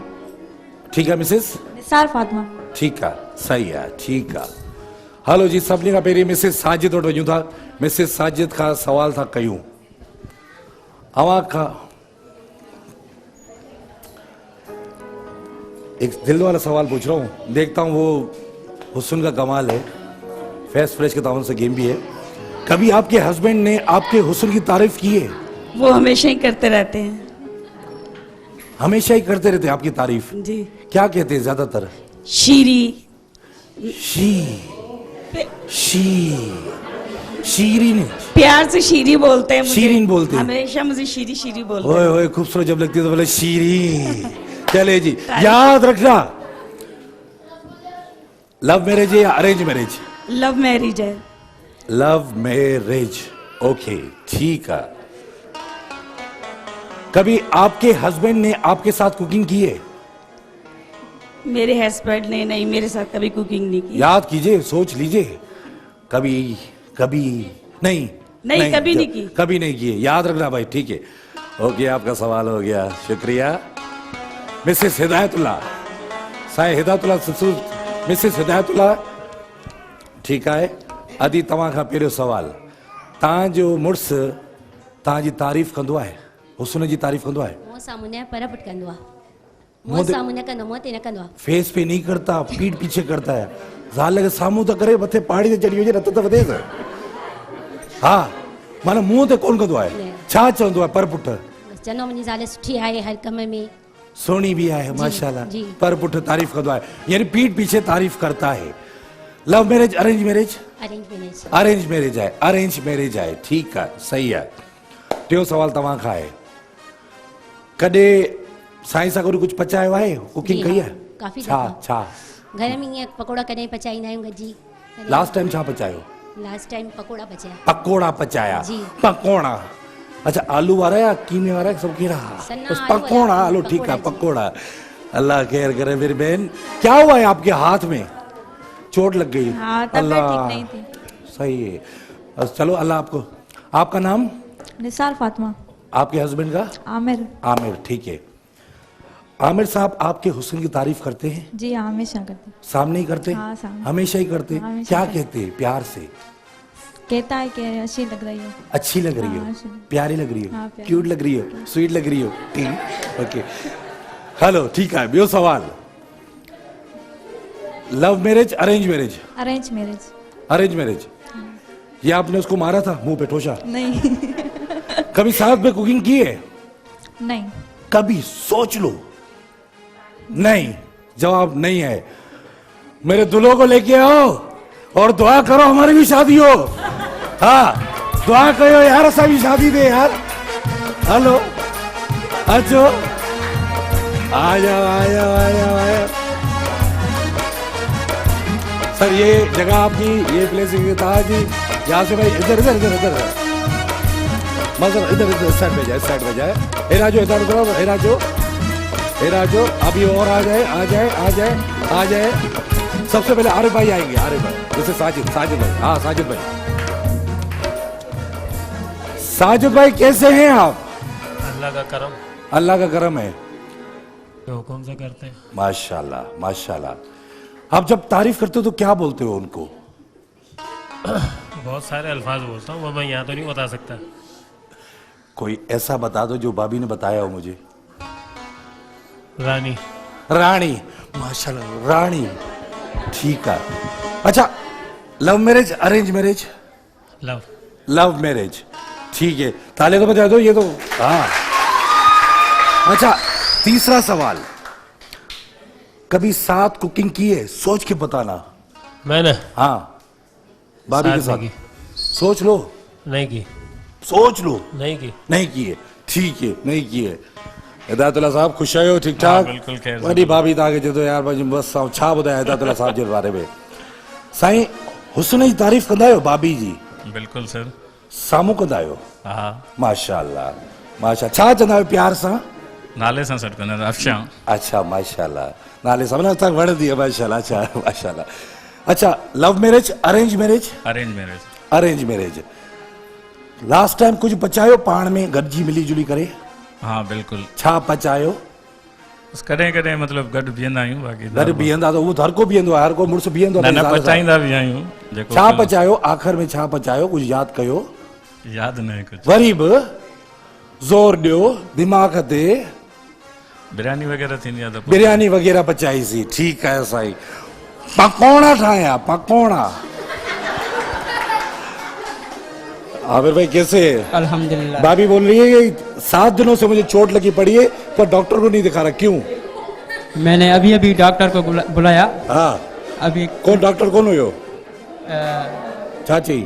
ठीक है मिसिस निसार फातिमा। ठीक है, सही है, ठीक है। हलो जी, सभिनी खां पहिरीं मिसिस साजिद वटि वञूं था। मिसिस साजिद खां सवाल था कयूं। अव्हां खां एक दिल वाला सवाल पूछ रहा हूँ, देखता हूँ वो हुस्न का कमाल है। फेस फ्रेश के तावन से गेम भी है। कभी आपके हस्बैंड ने आपके हुस्न की तारीफ की है? वो हमेशा ही करते रहते हैं। हमेशा ही करते रहते हैं आपकी तारीफ? जी। क्या कहते हैं ज्यादातर? शीरी। शीरीन। प्यार से शीरी बोलते हैं मुझे। शीरीन बोलते हैं हमेशा मुझे शीरी शीरी बोलते हैं। ओए ओए, खूबसूरत जब लगती है तो बोले शीरीन। चले जी, याद रखना, लव मैरिज है या अरेंज मैरिज? लव मैरिज है। लव मैरिज, ओके ठीक है। कभी आपके हस्बैंड ने आपके साथ कुकिंग की है? मेरे हस्बैंड ने नहीं, मेरे साथ कभी कुकिंग नहीं की। याद कीजिए, सोच लीजिए। कभी कभी नहीं कभी नहीं की। कभी नहीं किए, याद रखना भाई, ठीक है। ओके, आपका सवाल हो गया, शुक्रिया। मिसेस हिदायतुल्ला, साईं हिदायतुल्ला ससुर मिसेस हिदायतुल्ला, ठीक है। अदी तव्हां खां पहिरियों सवाल, तव्हांजो मुड़ुस तव्हांजी तारीफ़ कंदो आहे, हुस्न जी तारीफ़ कंदो आहे? मुंहुं साम्हूं पर पुट कंदो आहे, मुंहुं साम्हूं न कंदो, मुंहुं ते न कंदो आहे। फेस पे नहीं करता, पीठ पीछे करता है। ज़ाल खे साम्हूं त करे, मथे पहाड़ी ते चढ़ी वञे, रत त वधेस। हा, माना मुंहुं ते कोन कंदो आहे। छा चवंदो आहे पर पुट? चवंदो मुंहिंजी ज़ाल सुठी आहे, हर कम में सोनी भी है माशाल्लाह, जी। पर पुट तारीफ करता है, यानी पीठ पीछे तारीफ करता है। Love marriage arrange marriage? Arrange marriage. Arrange marriage है, अरेंज मैरिज है, ठीक है, सही है। टियों सवाल तव्हां खां आहे, कॾे साईं सां गॾु कुछ पचायो आहे, कुकिंग कई है? काफ़ी छा छा? घर में ईअं पकोड़ा कॾहिं पचाईंदा आहियूं गॾिजी। लास्ट टाइम छा पचायो? लास्ट टाइम पकोड़ा पचाया। पकोड़ा पचाया? जी। पकोड़ा, अच्छा आलू वाला या कीमे वाला सब कीड़ा? बस पकोड़ा, आलू, ठीक है, पकोड़ा। अल्लाह खैर करे मेरी बहन। क्या हुआ है आपके हाथ में? चोट लग गई? हाँ, तबीयत ठीक नहीं थी। सही है, चलो अल्लाह आपको। आपका नाम? निसार फातिमा। आपके हस्बैंड का? आमिर। आमिर, ठीक है। आमिर साहब आपके हुस्न की तारीफ करते हैं? जी हमेशा करते। सामने ही करते? हाँ, सामने। हमेशा ही करते? क्या कहते हैं प्यार से? कहता है कि अच्छी लग रही हो। अच्छी लग रही हो, प्यारी लग रही हो, हाँ, क्यूट लग रही हो, स्वीट लग रही हो, ठीक, ओके। हेलो, ठीक है। ॿियो सवाल, love marriage arrange marriage? Arrange marriage. Arrange marriage. ये आपने उसको मारा था मुंह पे ठोसा? नहीं। कभी साथ में कुकिंग की है? नहीं। कभी? सोच लो। नहीं, जवाब नहीं है। मेरे दुल्हों को लेके आओ और दुआ करो हमारी भी शादी हो। हाँ, दुआ करो यार, ऐसा भी शादी दे यार। हेलो, अच्छो, आ जाओ आ जाओ आ जाओ आ जाओ। सर ये जगह आपकी, ये प्लेस जी, यहाँ से भाई इधर इधर इधर इधर मतलब इधर इधर साइड पे जाए, साइड पे जाए। हे राजू इधर करो, हे राजू, हे राजू अभी और आ जाए आ जाए आ जाए आ जाए। सबसे पहले आरिफ भाई आएंगे, आरिफ भाई, जैसे साजिद, साजिद भाई, हाँ साजिद भाई। साजिद भाई कैसे हैं आप? अल्लाह का करम। अल्लाह का करम है, जो हुक्म से करते हैं। माशाल्लाह माशाल्लाह। आप जब तारीफ करते हो तो क्या बोलते हो उनको? बहुत सारे अल्फाज बोलता हूँ, वो मैं यहाँ तो नहीं बता सकता। कोई ऐसा बता दो जो भाभी ने बताया हो मुझे। रानी। रानी, माशाल्लाह रानी, ठीक है। अच्छा, love marriage arrange marriage? Love. Love marriage, ठीक है। ताले तो बजा दो, ये तो हाँ। अच्छा, तीसरा सवाल, कभी साथ कुकिंग की है? सोच के बताना। मैंने? हाँ, भाभी के साथ। सोच लो। नहीं की। सोच लो। नहीं की। नहीं की है, ठीक है, नहीं की है। हिदायतुल्लाह साहब खुश आयो? ठीक ठाक? बिल्कुल खैर। वही भाभी ताके जो यार भाई बस छा ॿुधाए हिदायतुल्लाह साहब जे बारे में। साईं हुस्न जी तारीफ़ कंदा आहियो भाभी जी? बिल्कुल सर। साम्हूं कंदा आहियो? हाँ। माशाल्लाह माशाल्लाह। छा चवंदा आहियो प्यार सां? नाले सां सॾु कंदा आहिनि, अफशां। अच्छा माशाल्लाह, नाले सां माना तव्हां वणंदी आहे, माशाल्लाह। अच्छा माशाल्लाह। अच्छा, love marriage arrange marriage? Arrange marriage. Arrange marriage. Last time कुछ पचायो पाण में गॾिजी मिली जुली करे? हाँ बिल्कुल। छा पचायो? कॾहिं कॾहिं मतलब गॾु बीहंदा आहियूं, बाक़ी गॾु बीहंदा त उहो हर को बीहंदो आहे, हर को मुड़ुस बीहंदो आहे। न पचाईंदा बि आहियूं। जेको छा पचायो आख़िर में? छा पचायो? कुछ यादि कयो? यादि न आहे कुझु। वरी बि ज़ोर ॾियो दिमाग़ ते। बिरयानी वग़ैरह थींदी आहे त बिरयानी वग़ैरह पचाईसीं, ठीकु आहे साईं। पकौड़ा ठाहिया, पकौड़ा। आमिर भाई कैसे? अल्हम्दुलिल्लाह। भाभी बोल रही है कि 7 दिनों से मुझे चोट लगी पड़ी है पर डॉक्टर को नहीं दिखा रहा, क्यों? मैंने अभी अभी डॉक्टर को बुलाया। हाँ, अभी कौन डॉक्टर कौन हुयो? चाची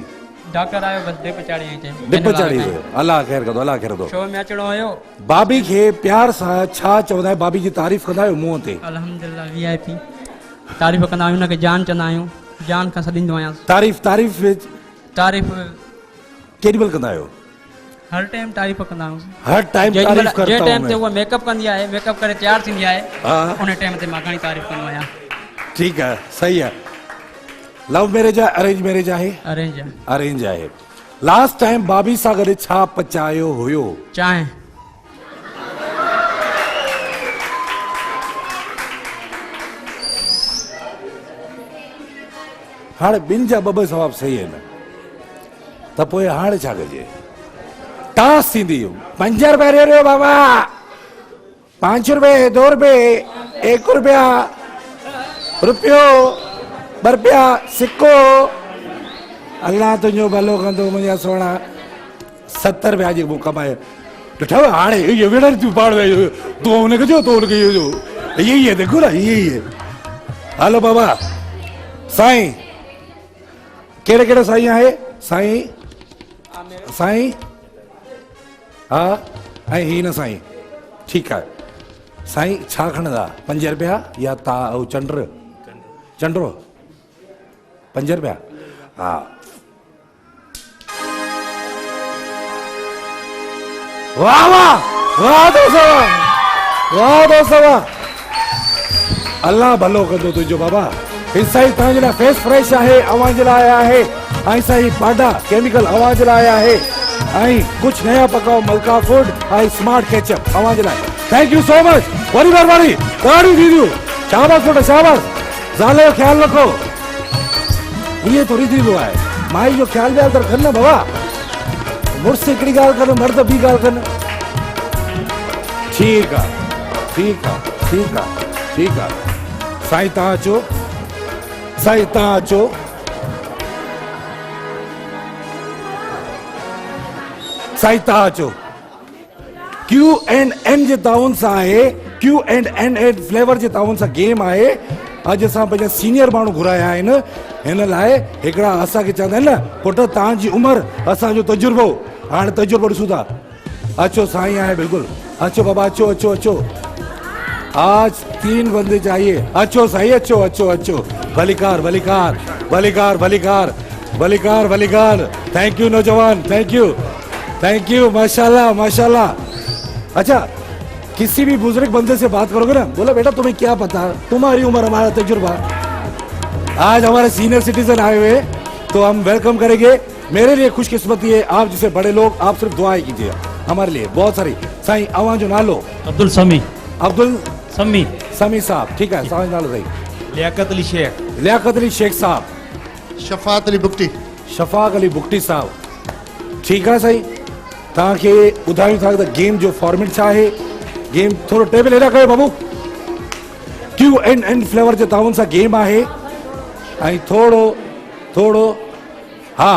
डॉक्टर आयो बस डिप चाड़ी थे। डिप चाड़ी थे। अल्लाह खैर कर दो, अल्लाह खैर दो। शो में अचणो हुयो। भाभी खे प्यार सां छा चवंदा आहियो? भाभी जी तारीफ़ कंदा आहियो मुंहं ते? अल्हम्दुलिल्लाह VIP तारीफ़ कंदा आहियूं, उनखे जान चवंदा आहियूं, जान खां सॾींदो आहियां। तारीफ़ तारीफ़ तारीफ़ केॾी महिल कंदा आहियो? हर टाइम तारीफ़ कंदा आहियूं। हर टाइम तारीफ़ करता हूं। जे टाइम ते उहा मेकअप कंदी आहे, मेकअप करे तैयार थींदी आहे, हाँ। उन टाइम ते मां घणी तारीफ़ कंदो आहियां। ठीक है, सही है। लव मैरिज है अरेंज मैरिज आहे? अरेंज आहे। अरेंज आहे। लास्ट टाइम भाभी सां गॾु छा पचायो हुयो? चांहि। हाणे ॿिनि जा ॿ जवाब सही आहिनि त पोइ हाणे छा कजे? टास थींदी। 5 रुपया ॾे रहियो बाबा, 5 रुपए, 2 रुपए, 1 रुपया, रुपयो, 2 रुपया, सिक्को। अल्लाह तुंहिंजो भलो कंदो मुंहिंजा सोना। 70 रुपया जी मूं कमाए ॾिठो हाणे इहो विढ़र थियूं पाण में। तूं हुनखे जो, तूं हुनखे इहो यही है, देखो ना यही है। हलो बाबा साईं, कहिड़े कहिड़े साईं आहे? साईं साईं हा, ऐं ही न साईं, ठीकु आहे। साईं छा खणंदा? 5 रुपया या चंड्र? चंड्रो 5 रुपया? हा। वाह वाह वाह दोस्त वाह। अल्लाह भलो कंदो तुंहिंजो बाबा। ही साईं तव्हांजे लाइ फेस फ्रेश आहे, अवां जे लाइ आहे। ऐं साईं पाडा केमिकल अवां जे लाइ आहे। ऐं कुझु नया पकाओ मलका फूड ऐं स्मार्ट केचप अवां जे लाइ। Thank you so much. Worry महिरबानी, ॾाढी थींदियूं। शाबाश पुट शाबाश। ज़ाल जो ख़्यालु रखो। इहे थोरी थींदो आहे, माई जो ख़्यालु व्याल त रखनि न बाबा। मुड़ुस हिकिड़ी ॻाल्हि कनि, मर्द ॿी ॻाल्हि कनि। ठीकु आहे, ठीकु आहे, ठीकु आहे, ठीकु आहे। साईं तव्हां अचो, साईं तव्हां अचो। साईं तव्हां अचो। Q&N जे ताउन सां आहे, Q&N फ्लेवर जे ताउन सां गेम आहे। अॼु असां पंहिंजा सीनियर माण्हू घुराया आहिनि, हिन लाइ हिकिड़ा असांखे चवंदा आहिनि न पुट तव्हांजी उमिरि असांजो तजुर्बो, हाणे तजुर्बो ॾिसूं था। अचो साईं आहे बिल्कुलु, अचो बाबा अचो अचो अचो। आज 3 बंदे चाहिए, अचो साईं अचो अचो अचो। भलीकार भलीकार भलीकार भलीकार भलीकार भलीकार। थैंक यू नौजवान, थैंक यू माशाल्लाह माशाल्लाह। अच्छा, किसी भी बुजुर्ग बंदे से बात करोगे ना, बोला बेटा तुम्हें क्या पता, तुम्हारी उम्र हमारा तजुर्बा। आज हमारे सीनियर सिटीजन आए हुए तो हम वेलकम करेंगे। मेरे लिए खुशकिस्मती है, आप जैसे बड़े लोग, आप सिर्फ दुआएं कीजिए हमारे लिए बहुत सारी। साईं अवां जो नालो अब्दुल समी। अब्दुल समी समी साहब, ठीक है। साईं नालो साईं लियाकत अली शेख। लियाकत अली शेख साहब। शफात अली बुक्टी। शफाक अली बुक्टी साहब, ठीक है साईं। तव्हांखे ॿुधायूं था त गेम जो फॉर्मेट छा आहे। गेम थोरो टेबल हेॾा कयो बाबू। Q&N फ्लेवर जे ताउन सां गेम आहे ऐं थोरो हा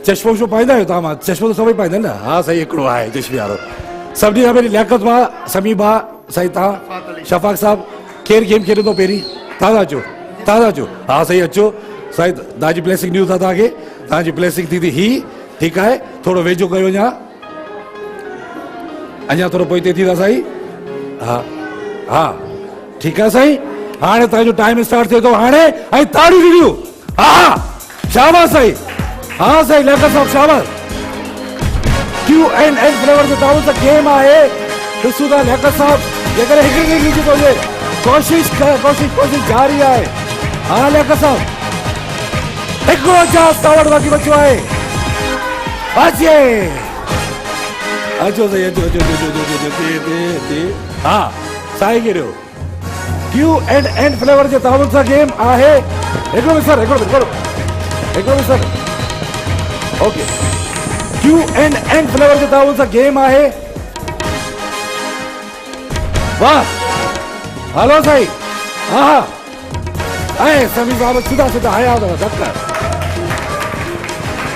चश्मो वश्मो पाईंदा आहियो तव्हां? चश्मो त सभई पाईंदा आहिनि न? हा साईं, हिकिड़ो आहे चश्मे वारो। सभिनी खां पहिरीं लियाकत भाउ, समी भाउ, साईं तव्हां शफाक साहब केरु गेम खेॾंदो पहिरीं? तव्हां था अचो। हा साईं अचो। साईं तव्हांजी ब्लेसिंग ॾियूं था तव्हांखे, तव्हांजी ब्लेसिंग थी ही, ठीकु आहे। थोरो वेझो कयो अञा थोरो पोइते थी था साईं। हा ठीकु आहे साईं। हाणे तव्हांजो टाइम स्टार्ट थिए थो हाणे, ऐं ताड़ियूं ॾियूं। हा शाबाश साईं। हा साईं लियाकत साहब शाबाश। Q&N फ्लेवर जे ताउन सां गेम आहे। ॾिसूं था लियाकत साहब जेकॾहिं हिकिड़ी लिखी थो वञे, कोशिश जारी आहे। हा लियाकत साहब हिकिड़ो चांस तव्हां वटि बाक़ी बचियो आहे। अचो साईं अचो। हा साईं कहिड़ो Q&N फ्लेवर जे ताउन सां गेम आहे। हिकिड़ो मिसर ओके। Q&N फ्लेवर जे ताउन सां गेम आहे। वाह हलो साईं। हा ऐं समी साहब सीधा आया अथव धक्का।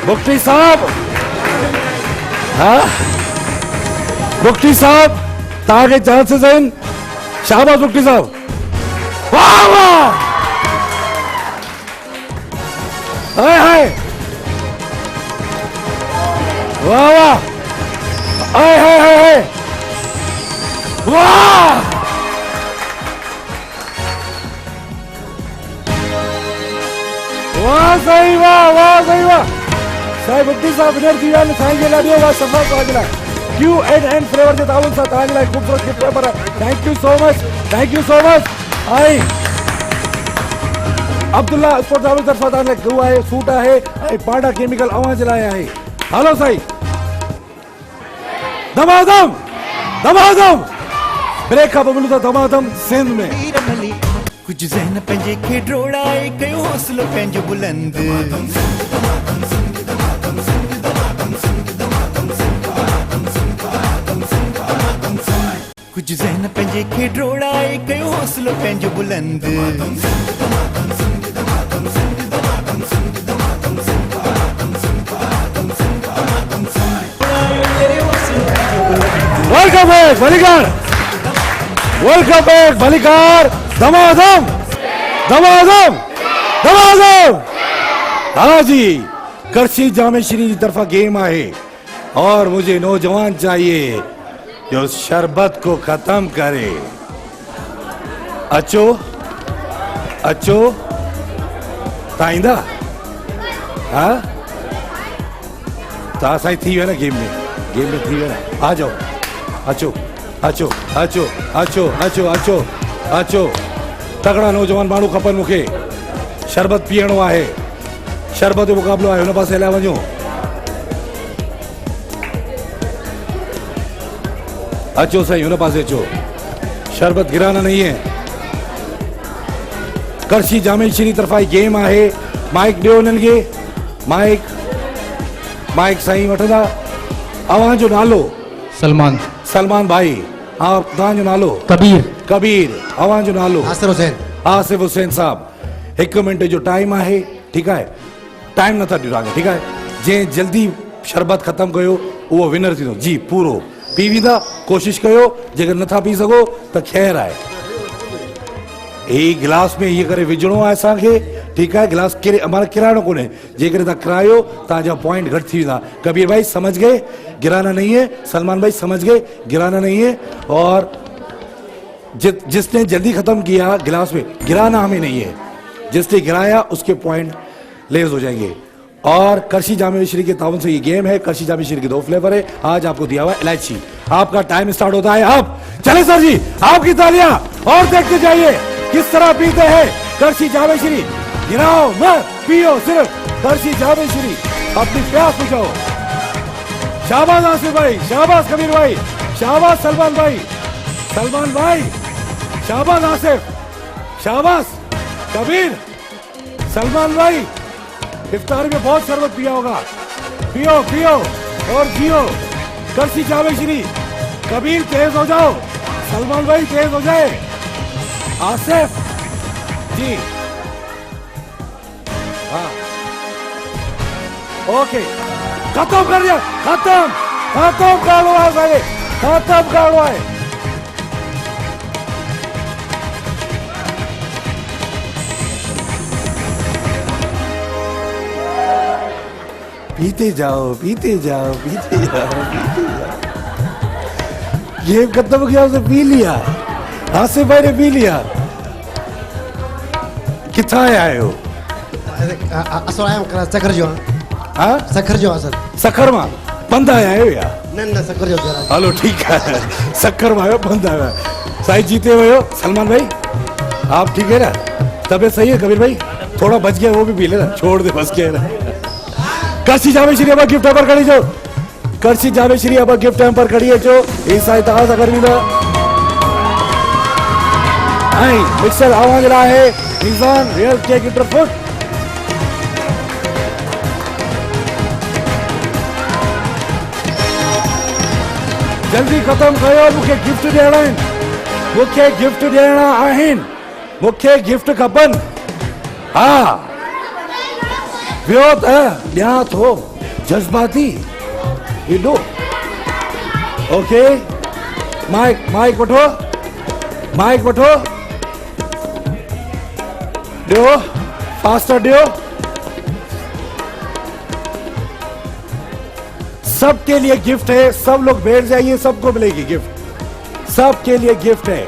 बुक्टी साहब, हा बुक्टी साहब तव्हांखे चांसिस आहिनि। शाबाश बुक्टी साहब। वाह वाह हाय वाह वाह हाय वाह वाह सही वाह सही वाह। साईं बुक्टी साहब विनर थी विया आहिनि। साईं जे लाइ ॾियो वाह सफ़ा तव्हांजे लाइ। Q&N फ्लेवर जे ताउन सां तव्हांजे लाइ ख़ूबसूरत गिफ्ट पेपर आहे। Thank you so much. ऐं अब्दुल्ला स्पोर्ट्स ट्रैवल तरफ़ां तव्हां लाइ गू आहे, सूट आहे ऐं पांडा केमिकल अवां जे लाइ आहे। हलो साईं दमादम ब्रेक खां पोइ मिलूं था दमादम सिंध में। कुछ ज़हन पंहिंजे खे ड्रोड़ाए कयो हौसलो पंहिंजो बुलंद। कुछ ज़हन पंहिंजे खे ड्रोड़ाए कयो हौसलो पंहिंजो बुलंद। वेलकम बैक भलीकार। दमादम। हाँ जी, करशी जामे श्री की तरफा गेम आहे और मुझे नौजवान चाहिए जो शरबत को खत्म करे। अचो ताईंदा। हाँ ता साईं थी विया न गेम में थी विया न। आ जाओ अचो। तगड़ा नौजवान माण्हू खपनि मूंखे। शरबत पीअणो आहे, शरबत जो मुक़ाबिलो आहे, हुन पासे हलिया वञो। अचो साईं हुन पासे अचो। शरबत गिराना नहीं है। करशी जामे श्री तरफा गेम आहे। माइक ॾियो उन्हनि खे। माइक साईं वठंदा। अवां जो नालो? सलमान भाई। हाँ तव्हांजो नालो? कबीर। अवां जो नालो? आसिफ हुसैन साहब 1 मिनट जो टाइम है, ठीक है, टाइम नथा ॾियो, ठीक है, जे जल्दी शरबत खत्म कयो वो विनर थींदो। जी पूरो पी वींदा, कोशिश कयो, जेकर नथा पी सको तो खैर है। ये गिलास में ये करे विझणो है असांखे, ठीक है, गिलास हमारा किरानो कोने, जेकर तव्हां किरायो तव्हांजा पॉइंट घट थी वेंदा। कबीर भाई समझ गए, गिराना नहीं है। सलमान भाई समझ गए, गिराना नहीं है। और जिसने जल्दी खत्म किया गिलास में, गिराना हमें नहीं है, जिसने गिराया उसके पॉइंट लेस हो जाएंगे। और करशी जामे मिश्री के ताउन से ये गेम है। करशी जामे मिश्री के 2 फ्लेवर है, आज आपको दिया हुआ है इलायची। आपका टाइम स्टार्ट होता है अब। चले सर जी, आपकी तालियां और देखते जाइए किस तरह पीते हैं करशी जामे मिश्री। गिराओ मत, पियो सिर्फ करशी जामे मिश्री, अपनी प्यास बुझाओ। शाबाश आसिफ भाई, शाबाश कबीर भाई, शाबाश सलमान भाई, सलमान भाई, शाबाश आसिफ, शाबाश कबीर, सलमान भाई। इफ्तार में बहुत शरबत पिया होगा, पियो पियो और जियो। करशी जामे मिश्री। कबीर तेज हो जाओ, सलमान भाई तेज हो जाए, आसिफ जी। हाँ ओके, खत्म कर दिया, खत्म खत्म कर हुआ है, खत्म कर हुआ है। पीते जाओ पीते जाओ पीते जाओ पीते जाओ। गेम खत्म हो गया, उसे पी लिया, आसिफ भाई ने पी लिया। कितना आए हो? असल आया हूँ सखर जो। हाँ सखर जो असल सखर मां बंद आया हो या न सखर जो जरा। हलो ठीक है, सखर में आयो, बंद आया। साई जीते हुए हो सलमान भाई, आप ठीक है ना? तबीयत सही है कबीर भाई? थोड़ा बच गया वो भी पी लेना, छोड़ दे बस के ना। करशी जामे श्री अब गिफ्ट पर खड़ी जो, करशी जामे श्री अब गिफ्ट पर खड़ी है जो इस साइड ताज अगर भी ना आई मिक्सर आवाज रहा है निजान रियल केक इंटरफुट। जल्दी खत्म कयो, मुझे गिफ्ट ॾियणा आहिनि, मुझे गिफ्ट ॾियणा आहिनि, मुझे गिफ्ट खपनि। हाँ वियो त ॾियां थो, जज्बाती एॾो। ओके माइक माइक वठो, माइक वठो, ॾियो फास्टर ॾियो। सबके लिए गिफ्ट है, सब लोग बैठ जाइए, सबको मिलेगी गिफ्ट, सबके लिए गिफ्ट है।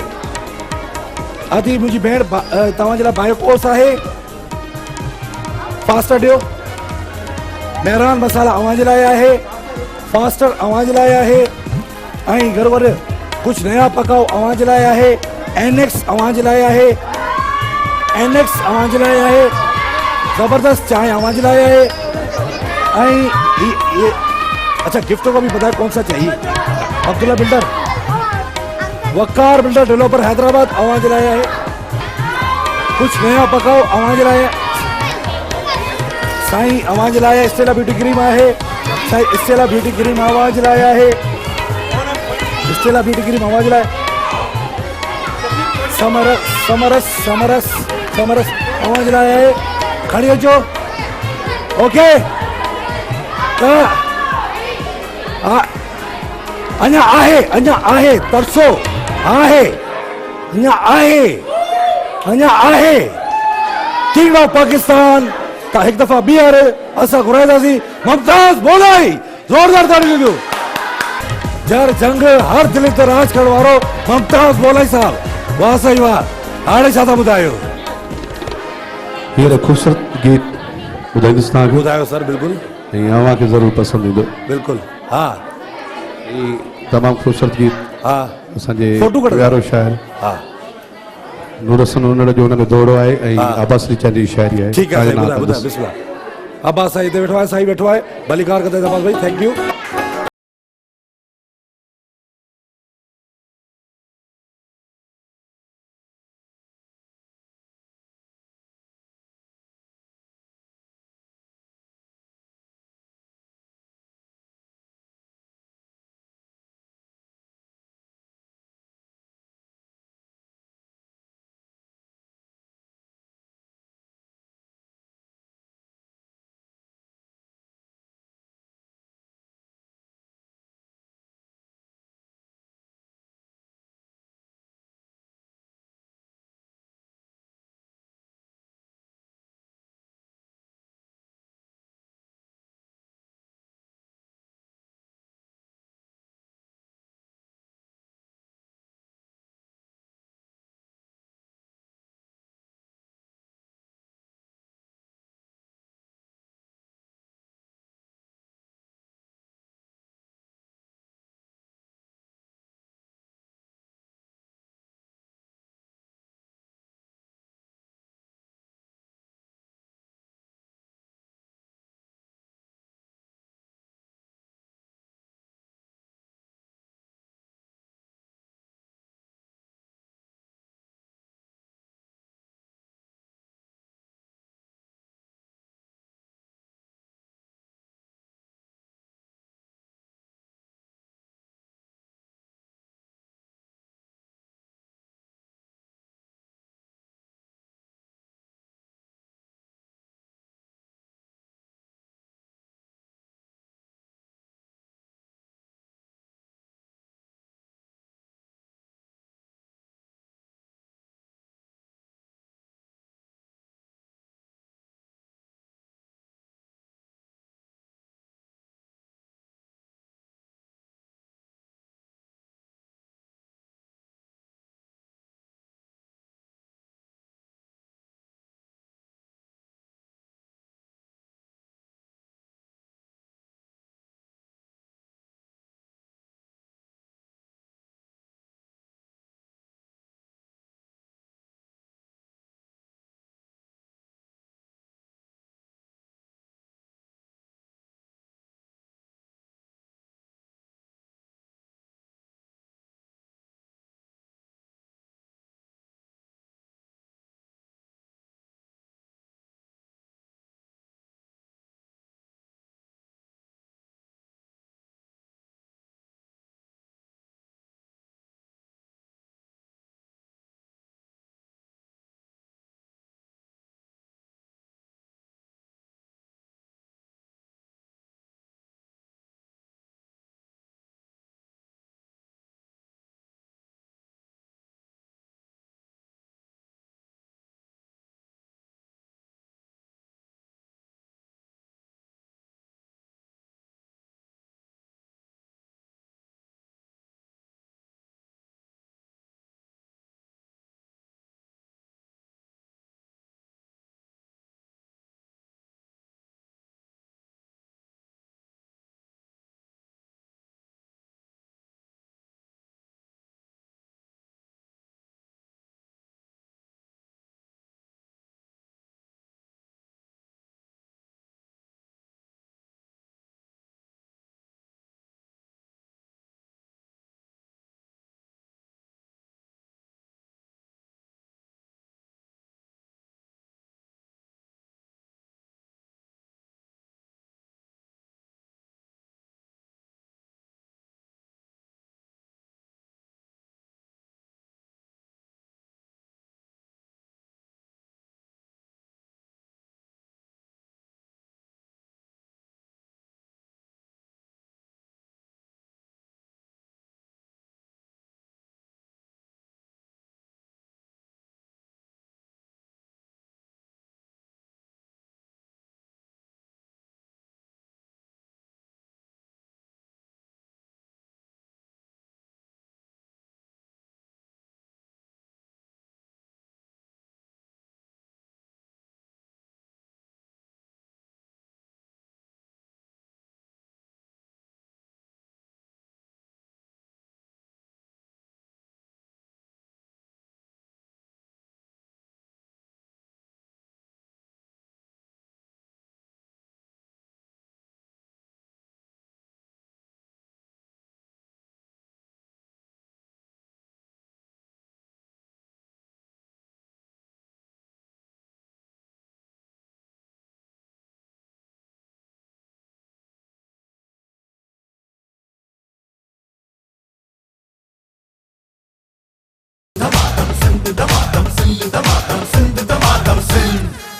अदी मुझी भेण तव्हांजे लाइ बायोकोस आहे, फास्टर ॾियो। मेहरान मसाला अवांजे लाइ आहे, फास्टर अवांजे लाइ आहे। ऐं गरवर कुछ नया पकाओ अवांजे लाइ आहे, एनेक्स अवांजे लाइ आहे, एनेक्स अवांजे लाइ आहे, जबरदस्त चाय अवांजे लाइ आहे। ऐं ये अच्छा गिफ्टों का भी बताए कौन सा चाहिए। अब्दुल्ला बिल्डर, वकार बिल्डर डेवलपर हैदराबाद आवाज लाया है, कुछ नया पकाओ आवाज लाया। साईं आवाज लाया, स्टेला ब्यूटी क्रीम है, साईं स्टेला ब्यूटी क्रीम आवाज लाया है, स्टेला ब्यूटी क्रीम आवाज लाया। समरस समरस समरस समरस आवाज लाया है, खड़ी हो जो। ओके अञा आहे तरसो आहे, अञा आहे किंग ऑफ पाकिस्तान का एक दफा ॿीहर असां घुराईंदासीं। मुमताज बोलाई ज़ोरदार ताड़ी ॾियो। जर जंग हर दिल ते राज करण वारो मुमताज बोलाई साहब, वाह साईं वाह। हाणे छा था ॿुधायो? हींअर ख़ूबसूरत गीत ॿुधाईंदुसि तव्हांखे। ॿुधायो सर। बिल्कुलु, ऐं अव्हांखे ज़रूरु पसंदि ईंदो। बिल्कुलु हाँ, तमामु ख़ूबसूरत गीत हाँ असांजे फोटू कढो। प्यारो शाइर हाँ नूर हसन उन्हनि जो हुन में दौड़ो आहे ऐं अब्बास रिचा जी शाइरी आहे। ठीक है साईं, ॿुधायो ॿुधायो बिस्मिल्लाह। अब्बास साईं हिते वेठो आहे, साईं वेठो आहे, भलीकार कंदे अब्बास भाई, थैंक यू।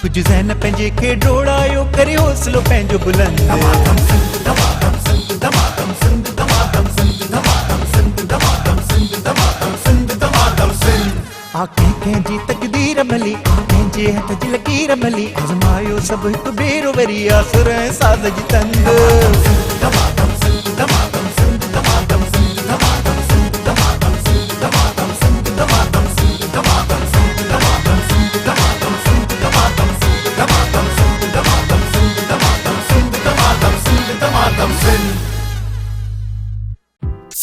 कुछ ज़हन पंहिंजे खे डोड़ायो करे हौसलो पंहिंजो बुलंद आखिर कंहिंजी तकदीर मली कंहिंजे हथ जी लकीर मली आज़मायो सभु हिकु भेरो वरी आसुर ऐं साज़ जी तंद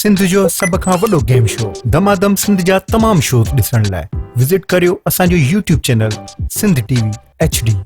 सिंध जो सभ खां वॾो गेम शो दमादम सिंध जा तमाम शोज़ ॾिसण लाइ विज़िट करियो असांजो YouTube channel Sindh TV HD।